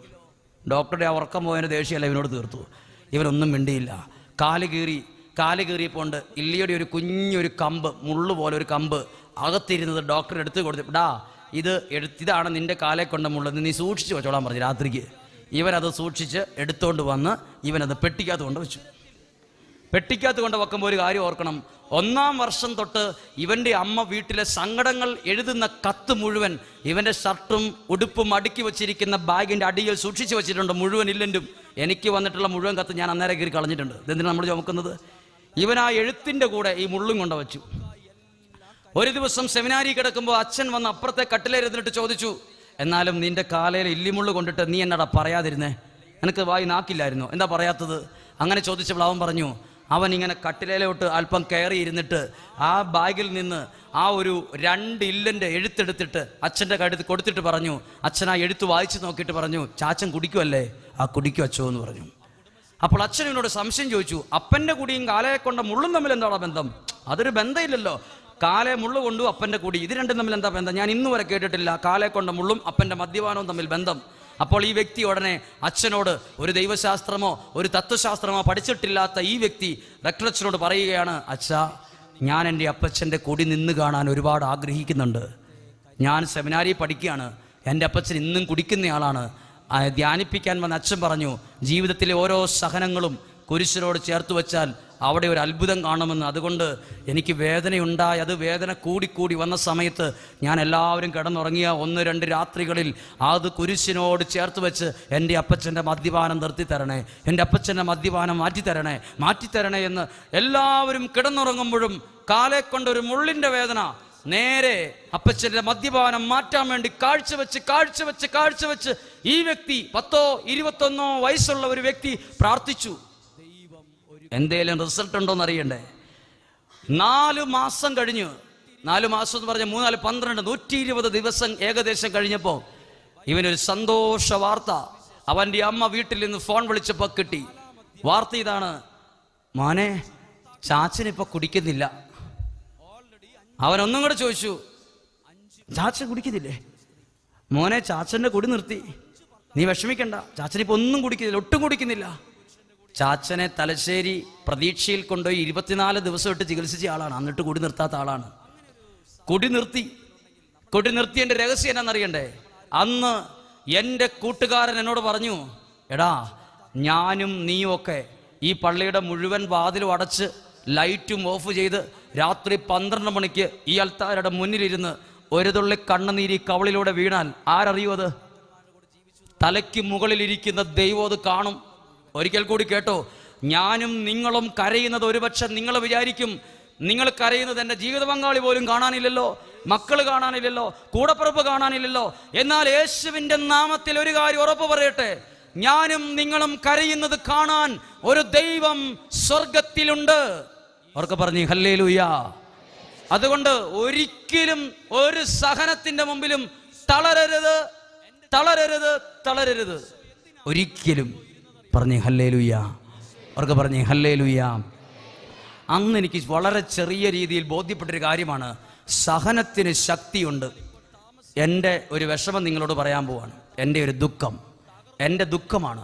ഡോക്ടറുടെ ആ ഉറക്കം പോയതിന് ദേഷ്യമല്ല ഇവനോട് തീർത്തു. ഇവനൊന്നും മിണ്ടിയില്ല. കാല് കീറിയപ്പോണ്ട് ഇല്ലിയുടെ ഒരു കുഞ്ഞൊരു കമ്പ്, മുള്ളു പോലെ ഒരു കമ്പ് അകത്തിരുന്നത് ഡോക്ടർ എടുത്ത് കൊടുത്തു. ഡാ ഇതാണ് നിന്റെ കാലെ കൊണ്ട മുള്ളത്, നീ സൂക്ഷിച്ച് വെച്ചോളാൻ പറഞ്ഞു രാത്രിക്ക്. ഇവനത് സൂക്ഷിച്ച് എടുത്തോണ്ട് വന്ന് ഇവനത് പെട്ടിക്കകത്ത് കൊണ്ട് വെച്ചു. പെട്ടിക്കകത്ത് കൊണ്ട് വെക്കുമ്പോൾ ഒരു കാര്യം ഓർക്കണം, 1-ാം വർഷം തൊട്ട് ഇവൻ്റെ അമ്മ വീട്ടിലെ സങ്കടങ്ങൾ എഴുതുന്ന കത്ത് മുഴുവൻ ഇവൻ്റെ ഷർട്ടും ഉടുപ്പും അടുക്കി വെച്ചിരിക്കുന്ന ബാഗിൻ്റെ അടിയിൽ സൂക്ഷിച്ച് വെച്ചിട്ടുണ്ട്. മുഴുവൻ ഇല്ലെങ്കിലും എനിക്ക് വന്നിട്ടുള്ള മുഴുവൻ കത്ത് ഞാൻ അന്നേരം കീറി കളഞ്ഞിട്ടുണ്ട്. ഇതെന്തിനാണ് നമ്മൾ ചുമക്കുന്നത്? ഇവൻ ആ എഴുത്തിൻ്റെ കൂടെ ഈ മുള്ളും കൊണ്ട് വെച്ചു. ഒരു ദിവസം സെമിനാരി കിടക്കുമ്പോൾ അച്ഛൻ വന്ന് അപ്പുറത്തെ കട്ടിലേരുന്നിട്ട് ചോദിച്ചു, എന്നാലും നിന്റെ കാലയിൽ ഇല്ലിമുള്ളു കൊണ്ടിട്ട് നീ എന്നടാ പറയാതിരുന്നേ? എനിക്ക് വായി നാക്കില്ലായിരുന്നു, എന്താ പറയാത്തത്? അങ്ങനെ ചോദിച്ചപ്പോൾ അവൻ പറഞ്ഞു, അവൻ ഇങ്ങനെ കട്ടിലേലോട്ട് അല്പം കയറി ഇരുന്നിട്ട് ആ ബാഗിൽ നിന്ന് ആ ഒരു 2 ഇല്ലൻ്റെ എഴുത്തെടുത്തിട്ട് അച്ഛൻ്റെ കഴുത്ത് കൊടുത്തിട്ട് പറഞ്ഞു, അച്ഛൻ ആ എഴുത്ത് വായിച്ച് നോക്കിയിട്ട് പറഞ്ഞു, ചാച്ചൻ കുടിക്കുമല്ലേ? ആ കുടിക്കും അച്ഛോ എന്ന് പറഞ്ഞു. അപ്പോൾ അച്ഛൻ എന്നോട് സംശയം ചോദിച്ചു, അപ്പൻ്റെ കുടിയും കാലയെ കൊണ്ട മുള്ളും തമ്മിൽ എന്താണ് ബന്ധം? അതൊരു ബന്ധമില്ലല്ലോ. കാലെ മുള്ളു കൊണ്ടു അപ്പൻ്റെ കുടി, ഇത് രണ്ടും തമ്മിൽ എന്താ ബന്ധം? ഞാൻ ഇന്ന് വരെ കേട്ടിട്ടില്ല കാലെ കൊണ്ട മുള്ളും അപ്പൻ്റെ മദ്യപാനവും തമ്മിൽ ബന്ധം. അപ്പോൾ ഈ വ്യക്തി ഉടനെ അച്ഛനോട്, ഒരു ദൈവശാസ്ത്രമോ ഒരു തത്വശാസ്ത്രമോ പഠിച്ചിട്ടില്ലാത്ത ഈ വ്യക്തി റെക്ടറച്ചനോട് പറയുകയാണ്, അച്ഛാ, ഞാൻ എൻ്റെ അപ്പച്ചൻ്റെ കുടി നിന്ന് കാണാൻ ഒരുപാട് ആഗ്രഹിക്കുന്നുണ്ട്. ഞാൻ സെമിനാരി പഠിക്കുകയാണ്, എൻ്റെ അപ്പച്ചൻ ഇന്നും കുടിക്കുന്നയാളാണ്. ധ്യാനിപ്പിക്കാൻ വന്ന അച്ഛൻ പറഞ്ഞു, ജീവിതത്തിലെ ഓരോ സഹനങ്ങളും കുരിശിനോട് ചേർത്ത് വെച്ചാൽ അവിടെ ഒരു അത്ഭുതം കാണുമെന്ന്. അതുകൊണ്ട് എനിക്ക് വേദനയുണ്ടായി. അത് വേദന കൂടിക്കൂടി വന്ന സമയത്ത് ഞാൻ എല്ലാവരും കിടന്നുറങ്ങിയ 1-2 രാത്രികളിൽ അത് കുരിശിനോട് ചേർത്ത് വെച്ച് എൻ്റെ അപ്പച്ചൻ്റെ മദ്യപാനം നിർത്തിത്തരണേ, എൻ്റെ അപ്പച്ചൻ്റെ മദ്യപാനം മാറ്റിത്തരണേ എന്ന് എല്ലാവരും കിടന്നുറങ്ങുമ്പോഴും കാലെ കൊണ്ടൊരു മുള്ളിൻ്റെ വേദന. നേരെ അപ്പച്ചൻ്റെ മദ്യപാനം മാറ്റാൻ വേണ്ടി കാഴ്ചവെച്ച് ഈ വ്യക്തി 10-21 വയസ്സുള്ള ഒരു വ്യക്തി പ്രാർത്ഥിച്ചു. എന്തേലും റിസൾട്ട് ഉണ്ടോന്ന് അറിയണ്ടേ? 4 മാസം കഴിഞ്ഞു. 4 മാസം എന്ന് പറഞ്ഞ 3, 4, 12, 120 ദിവസം ഏകദേശം കഴിഞ്ഞപ്പോൾ ഇവനൊരു സന്തോഷ വാർത്ത അവൻ്റെ അമ്മ വീട്ടിൽ നിന്ന് ഫോൺ വിളിച്ചപ്പോൾ കിട്ടി. വാർത്ത ഇതാണ്, മോനെ, ചാച്ചനിപ്പോൾ കുടിക്കുന്നില്ല. അവനൊന്നും കൂടെ ചോദിച്ചു, ചാച്ചൻ കുടിക്കുന്നില്ലേ? മോനെ, ചാച്ചൻ്റെ കുടി നിർത്തി, നീ വിഷമിക്കണ്ട, ചാച്ചനിപ്പോൾ ഒന്നും കുടിക്കുന്നില്ല, ഒട്ടും കുടിക്കുന്നില്ല. ചാച്ചനെ തലശ്ശേരി പ്രതീക്ഷയിൽ കൊണ്ടുപോയി 24 ദിവസം ഇട്ട് ചികിത്സിച്ച ആളാണ്, എന്നിട്ട് കുടി നിർത്താത്ത ആളാണ്. കുടി നിർത്തിയതിൻ്റെ രഹസ്യം എന്നാണെന്നറിയണ്ടേ? അന്ന് എൻ്റെ കൂട്ടുകാരൻ എന്നോട് പറഞ്ഞു, എടാ, ഞാനും നീയും ഒക്കെ ഈ പള്ളിയുടെ മുഴുവൻ വാതിലും അടച്ച് ലൈറ്റും ഓഫ് ചെയ്ത് രാത്രി 12 മണിക്ക് ഈ അൽത്താരയുടെ മുന്നിലിരുന്ന് ഒരു തുള്ളി കണ്ണുനീരി കവളിലൂടെ വീണാൽ ആരറിയും? അത് തലയ്ക്ക് മുകളിലിരിക്കുന്ന ദൈവം അത് കാണും. ഒരിക്കൽ കൂടി കേട്ടോ, ഞാനും നിങ്ങളും കരയുന്നത് ഒരുപക്ഷെ നിങ്ങൾ വിചാരിക്കും, നിങ്ങൾ കരയുന്നത് എൻ്റെ ജീവിത പങ്കാളി പോലും കാണാനില്ലല്ലോ, മക്കൾ കാണാനില്ലല്ലോ, കൂടപ്പിറപ്പ് കാണാനില്ലല്ലോ. എന്നാൽ യേശുവിൻ്റെ നാമത്തിൽ ഒരു കാര്യം ഉറപ്പ് പറയട്ടെ, ഞാനും നിങ്ങളും കരയുന്നത് കാണാൻ ഒരു ദൈവം സ്വർഗത്തിലുണ്ട്. അവർക്ക് പറഞ്ഞു ഹല്ലേലൂയ. അതുകൊണ്ട് ഒരിക്കലും ഒരു സഹനത്തിന്റെ മുമ്പിലും തളരരുത്. ഒരിക്കലും. പറഞ്ഞേ ഹല്ലേലൂയ. അവർക്ക് പറഞ്ഞേ ഹല്ലേലൂയ. അന്ന് എനിക്ക് വളരെ ചെറിയ രീതിയിൽ ബോധ്യപ്പെട്ടൊരു കാര്യമാണ്, സഹനത്തിന് ശക്തിയുണ്ട്. എൻ്റെ ഒരു വിഷമം നിങ്ങളോട് പറയാൻ പോവാണ്. എൻ്റെ ഒരു ദുഃഖം, എൻ്റെ ദുഃഖമാണ്.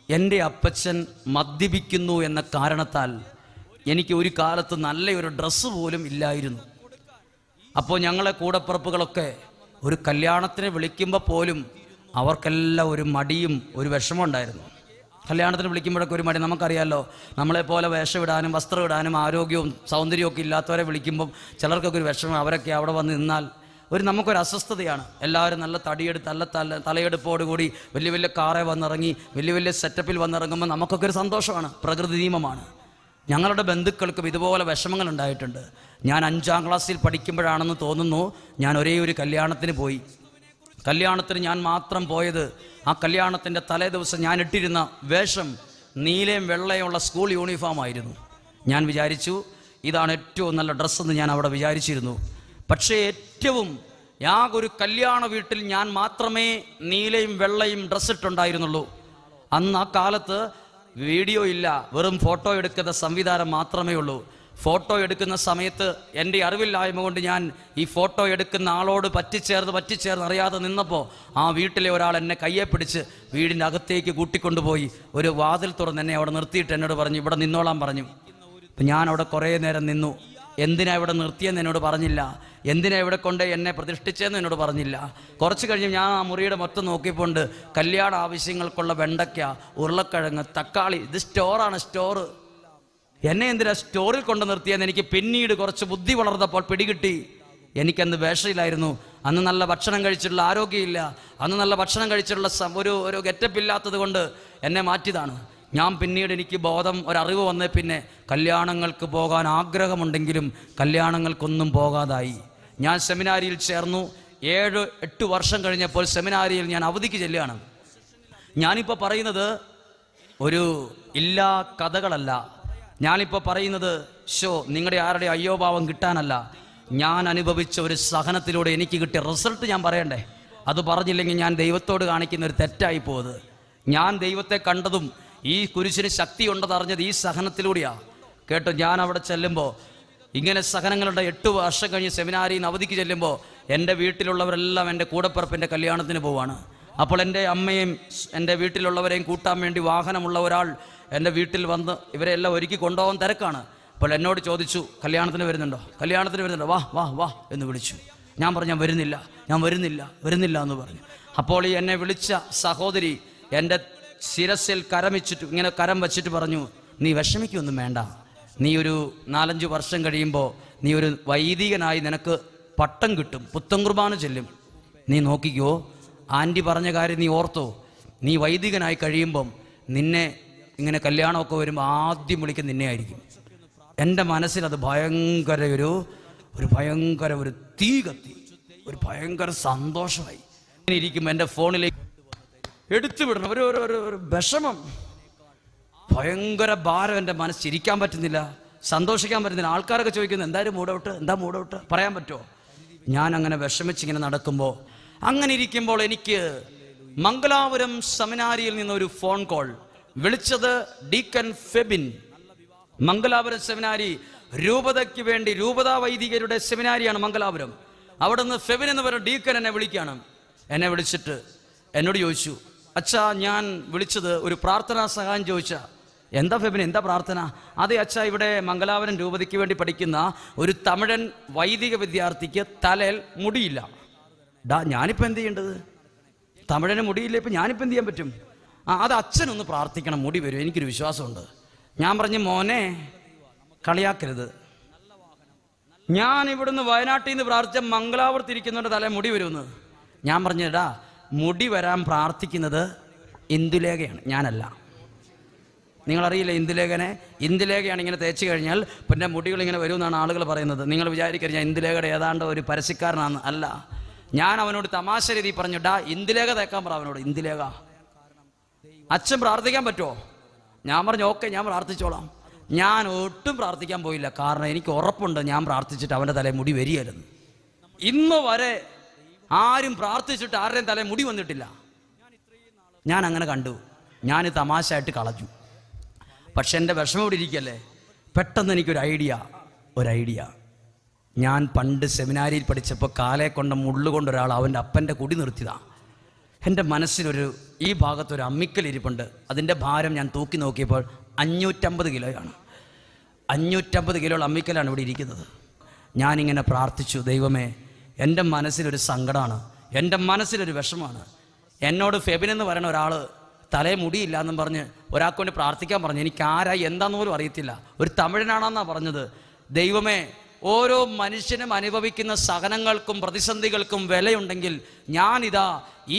എൻ്റെ അപ്പച്ചൻ മദ്യപിക്കുന്നു എന്ന കാരണത്താൽ എനിക്ക് ഒരു കാലത്ത് നല്ലൊരു ഡ്രസ്സ് പോലും ഇല്ലായിരുന്നു. അപ്പോൾ ഞങ്ങളെ കൂടപ്പിറപ്പുകളൊക്കെ ഒരു കല്യാണത്തിന് വിളിക്കുമ്പോൾ പോലും അവർക്കെല്ലാം ഒരു മടിയും ഒരു വിഷമം ഉണ്ടായിരുന്നു. കല്യാണത്തിന് വിളിക്കുമ്പോഴൊക്കെ ഒരു മടി. നമുക്കറിയാമല്ലോ, നമ്മളെപ്പോലെ വേഷം ഇടാനും വസ്ത്രം ഇടാനും ആരോഗ്യവും സൗന്ദര്യവും ഒക്കെ ഇല്ലാത്തവരെ വിളിക്കുമ്പം ചിലർക്കൊക്കെ ഒരു വിഷമം. അവരൊക്കെ അവിടെ വന്ന് നിന്നാൽ നമുക്കൊരു അസ്വസ്ഥതയാണ്. എല്ലാവരും നല്ല തടിയെടുത്ത് തലയെടുപ്പോടുകൂടി വലിയ വലിയ കാറെ വന്നിറങ്ങി വലിയ വലിയ സെറ്റപ്പിൽ വന്നിറങ്ങുമ്പോൾ നമുക്കൊക്കെ ഒരു സന്തോഷമാണ്, പ്രകൃതി നിയമമാണ്. ഞങ്ങളുടെ ബന്ധുക്കൾക്കും ഇതുപോലെ വിഷമങ്ങൾ ഉണ്ടായിട്ടുണ്ട്. ഞാൻ 5ാം ക്ലാസ്സിൽ പഠിക്കുമ്പോഴാണെന്ന് തോന്നുന്നു, ഞാൻ ഒരേ ഒരു കല്യാണത്തിന് പോയി. കല്യാണത്തിന് ഞാൻ മാത്രം പോയത്, ആ കല്യാണത്തിൻ്റെ തലേ ദിവസം ഞാൻ ഇട്ടിരുന്ന വേഷം നീലയും വെള്ളയുമുള്ള സ്കൂൾ യൂണിഫോം ആയിരുന്നു. ഞാൻ വിചാരിച്ചു ഇതാണ് ഏറ്റവും നല്ല ഡ്രസ്സെന്ന് ഞാൻ അവിടെ വിചാരിച്ചിരുന്നു. പക്ഷേ ഒരു കല്യാണ വീട്ടിൽ ഞാൻ മാത്രമേ നീലയും വെള്ളയും ഡ്രസ്സ് ഇട്ടുണ്ടായിരുന്നുള്ളൂ. അന്ന് ആ കാലത്ത് വീഡിയോ ഇല്ല, വെറും ഫോട്ടോ എടുക്കുന്ന സംവിധാനം മാത്രമേ ഉള്ളൂ. ഫോട്ടോ എടുക്കുന്ന സമയത്ത് എൻ്റെ അറിവില്ലായ്മ കൊണ്ട് ഞാൻ ഈ ഫോട്ടോ എടുക്കുന്ന ആളോട് പറ്റിച്ചേർന്ന് അറിയാതെ നിന്നപ്പോൾ ആ വീട്ടിലെ ഒരാൾ എന്നെ കയ്യെ പിടിച്ച് വീടിൻ്റെ അകത്തേക്ക് കൂട്ടിക്കൊണ്ടുപോയി ഒരു വാതിൽ തുറന്ന് എന്നെ അവിടെ നിർത്തിയിട്ട് എന്നോട് പറഞ്ഞു, ഇവിടെ നിന്നോളാൻ പറഞ്ഞു. അപ്പം ഞാൻ അവിടെ കുറേ നേരം നിന്നു. എന്തിനാ ഇവിടെ നിർത്തിയെന്ന് എന്നോട് പറഞ്ഞില്ല, എന്തിനാ ഇവിടെ കൊണ്ട് എന്നെ പ്രതിഷ്ഠിച്ചതെന്ന് എന്നോട് പറഞ്ഞില്ല. കുറച്ച് കഴിഞ്ഞ് ഞാൻ ആ മുറിയുടെ മൊത്തം നോക്കിയപ്പോണ്ട് കല്യാണ ആവശ്യങ്ങൾക്കുള്ള വെണ്ടയ്ക്ക, ഉരുളക്കിഴങ്ങ്, തക്കാളി. ഇത് സ്റ്റോറാണ്, സ്റ്റോറ്. എന്നെ എന്തിനാ സ്റ്റോറിൽ കൊണ്ട് നിർത്തിയെന്ന് എനിക്ക് പിന്നീട് കുറച്ച് ബുദ്ധി വളർന്നപ്പോൾ പിടികിട്ടി. എനിക്കന്ന് വേഷയിലായിരുന്നു. അന്ന് നല്ല ഭക്ഷണം കഴിച്ചിട്ടുള്ള ആരോഗ്യമില്ല, അന്ന് നല്ല ഭക്ഷണം കഴിച്ചിട്ടുള്ള ഒരു ഗെറ്റപ്പ് ഇല്ലാത്തത് കൊണ്ട് എന്നെ മാറ്റിയതാണ്. ഞാൻ പിന്നീട് എനിക്ക് ഒരറിവ് വന്നേ പിന്നെ കല്യാണങ്ങൾക്ക് പോകാൻ ആഗ്രഹമുണ്ടെങ്കിലും കല്യാണങ്ങൾക്കൊന്നും പോകാതായി. ഞാൻ സെമിനാരിയിൽ ചേർന്നു. 7-8 വർഷം കഴിഞ്ഞപ്പോൾ സെമിനാരിയിൽ ഞാൻ അവധിക്ക് ചെല്ലുകയാണ്. ഞാനിപ്പോൾ പറയുന്നത് ഒരു ഇല്ലാ കഥകളല്ല. ഞാനിപ്പോൾ പറയുന്നത് നിങ്ങളുടെ ആരുടെ അയ്യോഭാവം കിട്ടാനല്ല. ഞാൻ അനുഭവിച്ച ഒരു സഹനത്തിലൂടെ എനിക്ക് കിട്ടിയ റിസൾട്ട് ഞാൻ പറയണ്ടേ? അത് പറഞ്ഞില്ലെങ്കിൽ ഞാൻ ദൈവത്തോട് കാണിക്കുന്ന ഒരു തെറ്റായി പോയത്. ഞാൻ ദൈവത്തെ കണ്ടതും ഈ കുരിശിന് ശക്തി ഉണ്ടെന്ന് അറിഞ്ഞത് ഈ സഹനത്തിലൂടെയാണ്. കേട്ടോ, ഞാൻ അവിടെ ചെല്ലുമ്പോൾ ഇങ്ങനെ സഹനങ്ങളുടെ 8 വർഷം കഴിഞ്ഞ് സെമിനാരിയിൽ നിന്ന് അവധിക്ക് ചെല്ലുമ്പോൾ എൻ്റെ വീട്ടിലുള്ളവരെല്ലാം എൻ്റെ കൂടപ്പിറപ്പിൻ്റെ കല്യാണത്തിന് പോവാണ്. അപ്പോൾ എൻ്റെ അമ്മയും എൻ്റെ വീട്ടിലുള്ളവരെയും കൂട്ടാൻ വേണ്ടി വാഹനമുള്ള ഒരാൾ എൻ്റെ വീട്ടിൽ വന്ന് ഇവരെല്ലാം ഒരുക്കി കൊണ്ടുപോകാൻ തിരക്കാണ്. അപ്പോൾ എന്നോട് ചോദിച്ചു, കല്യാണത്തിന് വരുന്നുണ്ടോ വാ വാ വാ എന്ന് വിളിച്ചു. ഞാൻ പറഞ്ഞു ഞാൻ വരുന്നില്ല എന്ന് പറഞ്ഞു. അപ്പോൾ ഈ എന്നെ വിളിച്ച സഹോദരി എൻ്റെ ശിരസിൽ കരം വച്ചിട്ട് പറഞ്ഞു, നീ വിഷമിക്കൊന്നും വേണ്ട, നീ ഒരു 4-5 വർഷം കഴിയുമ്പോൾ നീ ഒരു വൈദികനായി നിനക്ക് പട്ടം കിട്ടും, പുത്തൻ കുർബാന ചെല്ലും. നീ നോക്കിക്കോ, ആൻറ്റി പറഞ്ഞ കാര്യം നീ ഓർത്തോ, നീ വൈദികനായി കഴിയുമ്പം നിന്നെ ഇങ്ങനെ കല്യാണമൊക്കെ വരുമ്പോൾ ആദ്യം വിളിക്കുന്ന നിന്നെ ആയിരിക്കും. എൻ്റെ മനസ്സിൽ അത് ഭയങ്കര ഒരു തീ കത്തി, ഒരു ഭയങ്കര സന്തോഷമായി. ഇങ്ങനെ ഇരിക്കുമ്പോൾ എൻ്റെ ഫോണിലേക്ക് എടുത്തു വിടണം ഒരു വിഷമം, ഭയങ്കര ഭാരം. എൻ്റെ മനസ്സിരിക്കാൻ പറ്റുന്നില്ല, സന്തോഷിക്കാൻ പറ്റുന്നില്ല. ആൾക്കാരൊക്കെ ചോദിക്കുന്നു, എന്താ മൂടൗട്ട് പറയാൻ പറ്റുമോ? ഞാൻ അങ്ങനെ വിഷമിച്ചിങ്ങനെ നടക്കുമ്പോൾ, അങ്ങനെ ഇരിക്കുമ്പോൾ എനിക്ക് മംഗലാപുരം സെമിനാരിയിൽ നിന്നൊരു ഫോൺ കോൾ. വിളിച്ചത് ഡീക്കൻ ഫെബിൻ. മംഗലാപുരം സെമിനാരി രൂപതയ്ക്ക് വേണ്ടി, രൂപതാ വൈദികരുടെ സെമിനാരിയാണ് മംഗലാപുരം. അവിടെ നിന്ന് ഫെബിൻ എന്ന് പറയുന്ന ഡീക്കൻ എന്നെ വിളിക്കുകയാണ്. എന്നെ വിളിച്ചിട്ട് എന്നോട് ചോദിച്ചു, അച്ഛാ ഞാൻ വിളിച്ചത് ഒരു പ്രാർത്ഥനാ സഹായം ചോദിച്ചാ. എന്താ ഫെബിൻ, എന്താ പ്രാർത്ഥന? അതെ അച്ഛാ, ഇവിടെ മംഗലാപുരം രൂപതയ്ക്ക് വേണ്ടി പഠിക്കുന്ന ഒരു തമിഴൻ വൈദിക വിദ്യാർത്ഥിക്ക് തലയിൽ മുടിയില്ല. ഞാനിപ്പോൾ എന്ത് ചെയ്യേണ്ടത്? തമിഴന് മുടിയില്ല, ഇപ്പം ഞാനിപ്പോൾ എന്ത് ചെയ്യാൻ പറ്റും? അത് അച്ഛനൊന്ന് പ്രാർത്ഥിക്കണം, മുടി വരും, എനിക്കൊരു വിശ്വാസമുണ്ട്. ഞാൻ പറഞ്ഞു, മോനെ കളിയാക്കരുത്, ഞാൻ ഇവിടുന്ന് വയനാട്ടിൽ നിന്ന് പ്രാർത്ഥിച്ച മംഗലാപുരത്തിരിക്കുന്നവരുടെ തല മുടി വരുമെന്ന്. ഞാൻ പറഞ്ഞടാ, മുടി വരാൻ പ്രാർത്ഥിക്കുന്നത് ഇന്ദുലേഖയാണ്, ഞാനല്ല. നിങ്ങളറിയില്ല ഇന്ദുലേഖനെ? ഇന്ദുലേഖയാണ് ഇങ്ങനെ തേച്ച് കഴിഞ്ഞാൽ പിന്നെ മുടികൾ ഇങ്ങനെ വരുമെന്നാണ് ആളുകൾ പറയുന്നത്. നിങ്ങൾ വിചാരിക്കരുത് ഞാൻ ഇന്ദുലേഖയുടെ ഏതാണ്ട് ഒരു പരസ്യക്കാരനാണ്, അല്ല. ഞാൻ അവനോട് തമാശ രീതി പറഞ്ഞു, ഇന്ദുലേഖ തേക്കാൻ പറ അവനോട്. ഇന്ദുലേഖ അച്ഛൻ പ്രാർത്ഥിക്കാൻ പറ്റുമോ? ഞാൻ പറഞ്ഞു ഓക്കെ, ഞാൻ പ്രാർത്ഥിച്ചോളാം. ഞാൻ ഒട്ടും പ്രാർത്ഥിക്കാൻ പോയില്ല, കാരണം എനിക്ക് ഉറപ്പുണ്ട് ഞാൻ പ്രാർത്ഥിച്ചിട്ട് അവൻ്റെ തലയിൽ മുടി വരികയായിരുന്നു. ഇന്ന് വരെ ആരും പ്രാർത്ഥിച്ചിട്ട് ആരുടെയും തലയിൽ മുടി വന്നിട്ടില്ല. ഞാൻ അങ്ങനെ കണ്ടു. ഞാൻ തമാശയായിട്ട് കളഞ്ഞു. പക്ഷെ എൻ്റെ വിഷമം ഇവിടെ ഇരിക്കല്ലേ, പെട്ടെന്ന് എനിക്കൊരു ഐഡിയ. ഞാൻ പണ്ട് സെമിനാരിയിൽ പഠിച്ചപ്പോൾ കാലെ കൊണ്ട മുള്ളുകൊണ്ട് ഒരാൾ അവൻ്റെ അപ്പൻ്റെ കുടി നിർത്തിയതാണ്. എൻ്റെ മനസ്സിലൊരു ഈ ഭാഗത്തൊരു അമ്മിക്കലിരിപ്പുണ്ട്. അതിൻ്റെ ഭാരം ഞാൻ തൂക്കി നോക്കിയപ്പോൾ 550 കിലോയാണ്. 550 കിലോ അമ്മിക്കലാണ് ഇവിടെ ഇരിക്കുന്നത്. ഞാനിങ്ങനെ പ്രാർത്ഥിച്ചു, ദൈവമേ, എൻ്റെ മനസ്സിലൊരു സങ്കടമാണ്, എൻ്റെ മനസ്സിലൊരു വിഷമമാണ്. എന്നോട് ഫെബിൻ എന്ന് പറയുന്ന ഒരാൾ തലേ മുടിയില്ല എന്നും പറഞ്ഞ് ഒരാൾക്ക് വേണ്ടി പ്രാർത്ഥിക്കാൻ പറഞ്ഞു. എനിക്ക് ആരായി എന്താന്ന് പോലും അറിയത്തില്ല. ഒരു തമിഴനാണെന്നാണ് പറഞ്ഞത്. ദൈവമേ, ഓരോ മനുഷ്യനും അനുഭവിക്കുന്ന സഹനങ്ങൾക്കും പ്രതിസന്ധികൾക്കും വിലയുണ്ടെങ്കിൽ ഞാനിതാ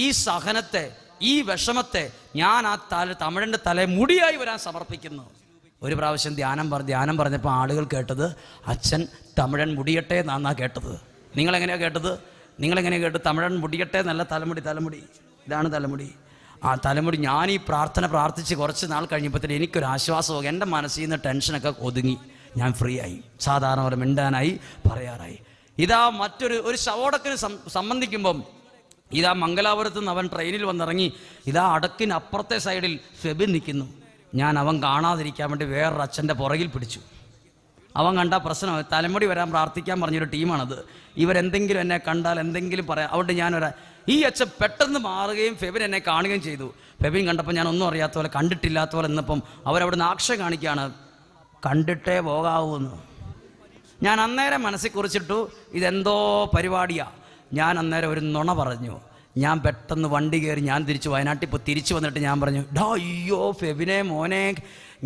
ഈ സഹനത്തെ, ഈ വിഷമത്തെ ഞാൻ ആ തമിഴൻ്റെ തലേ മുടിയായി വരാൻ സമർപ്പിക്കുന്നു. ഒരു പ്രാവശ്യം ധ്യാനം പറഞ്ഞപ്പോൾ ആളുകൾ കേട്ടത് അച്ഛൻ തമിഴൻ മുടിയട്ടെ എന്നാ കേട്ടത്. നിങ്ങളെങ്ങനെയാണ് കേട്ടത്? തമിഴൻ മുടിയട്ടെ എന്നല്ല, തലമുടി. ഇതാണ് തലമുടി. ആ തലമുടി ഞാൻ ഈ പ്രാർത്ഥിച്ച് കുറച്ച് നാൾ കഴിഞ്ഞപ്പോൾ എനിക്കൊരു ആശ്വാസമൊക്കെ, എൻ്റെ മനസ്സിൽ നിന്ന് ടെൻഷനൊക്കെ ഒതുങ്ങി. ഞാൻ ഫ്രീ ആയി, സാധാരണ പോലെ മിണ്ടാനായി, പറയാറായി. ഇതാ ഒരു ശവോടക്കിന് സംബന്ധിക്കുമ്പം ഇതാ മംഗലാപുരത്ത് നിന്ന് അവൻ ട്രെയിനിൽ വന്നിറങ്ങി. ഇതാ അടക്കിന് അപ്പുറത്തെ സൈഡിൽ ഫെബിൻ നിൽക്കുന്നു. ഞാൻ അവൻ കാണാതിരിക്കാൻ വേണ്ടി വേറൊരു അച്ഛൻ്റെ പുറകിൽ പിടിച്ചു. അവൻ കണ്ട പ്രശ്നം, തലമുടി വരാൻ പ്രാർത്ഥിക്കാൻ പറഞ്ഞൊരു ടീമാണത്. ഇവരെന്തെങ്കിലും എന്നെ കണ്ടാൽ എന്തെങ്കിലും പറയാം. അതുകൊണ്ട് ഈ അച്ഛൻ പെട്ടെന്ന് മാറുകയും ഫെബിൻ എന്നെ കാണുകയും ചെയ്തു. ഫെബിൻ കണ്ടപ്പോൾ ഞാൻ ഒന്നും അറിയാത്ത പോലെ, കണ്ടിട്ടില്ലാത്ത പോലെ എന്നപ്പം അവരവിടുന്ന് ആക്ഷേപം കാണിക്കുകയാണ്, കണ്ടിട്ടേ പോകാവൂന്ന്. ഞാൻ അന്നേരം മനസ്സിൽ കുറിച്ചിട്ടു ഇതെന്തോ പരിപാടിയാണ്. ഞാൻ അന്നേരം ഒരു നുണ പറഞ്ഞു. ഞാൻ പെട്ടെന്ന് വണ്ടി കയറി ഞാൻ വയനാട്ടിൽ ഇപ്പോൾ തിരിച്ചു വന്നിട്ട് ഞാൻ പറഞ്ഞു, അയ്യോ ഫെബിനെ മോനെ,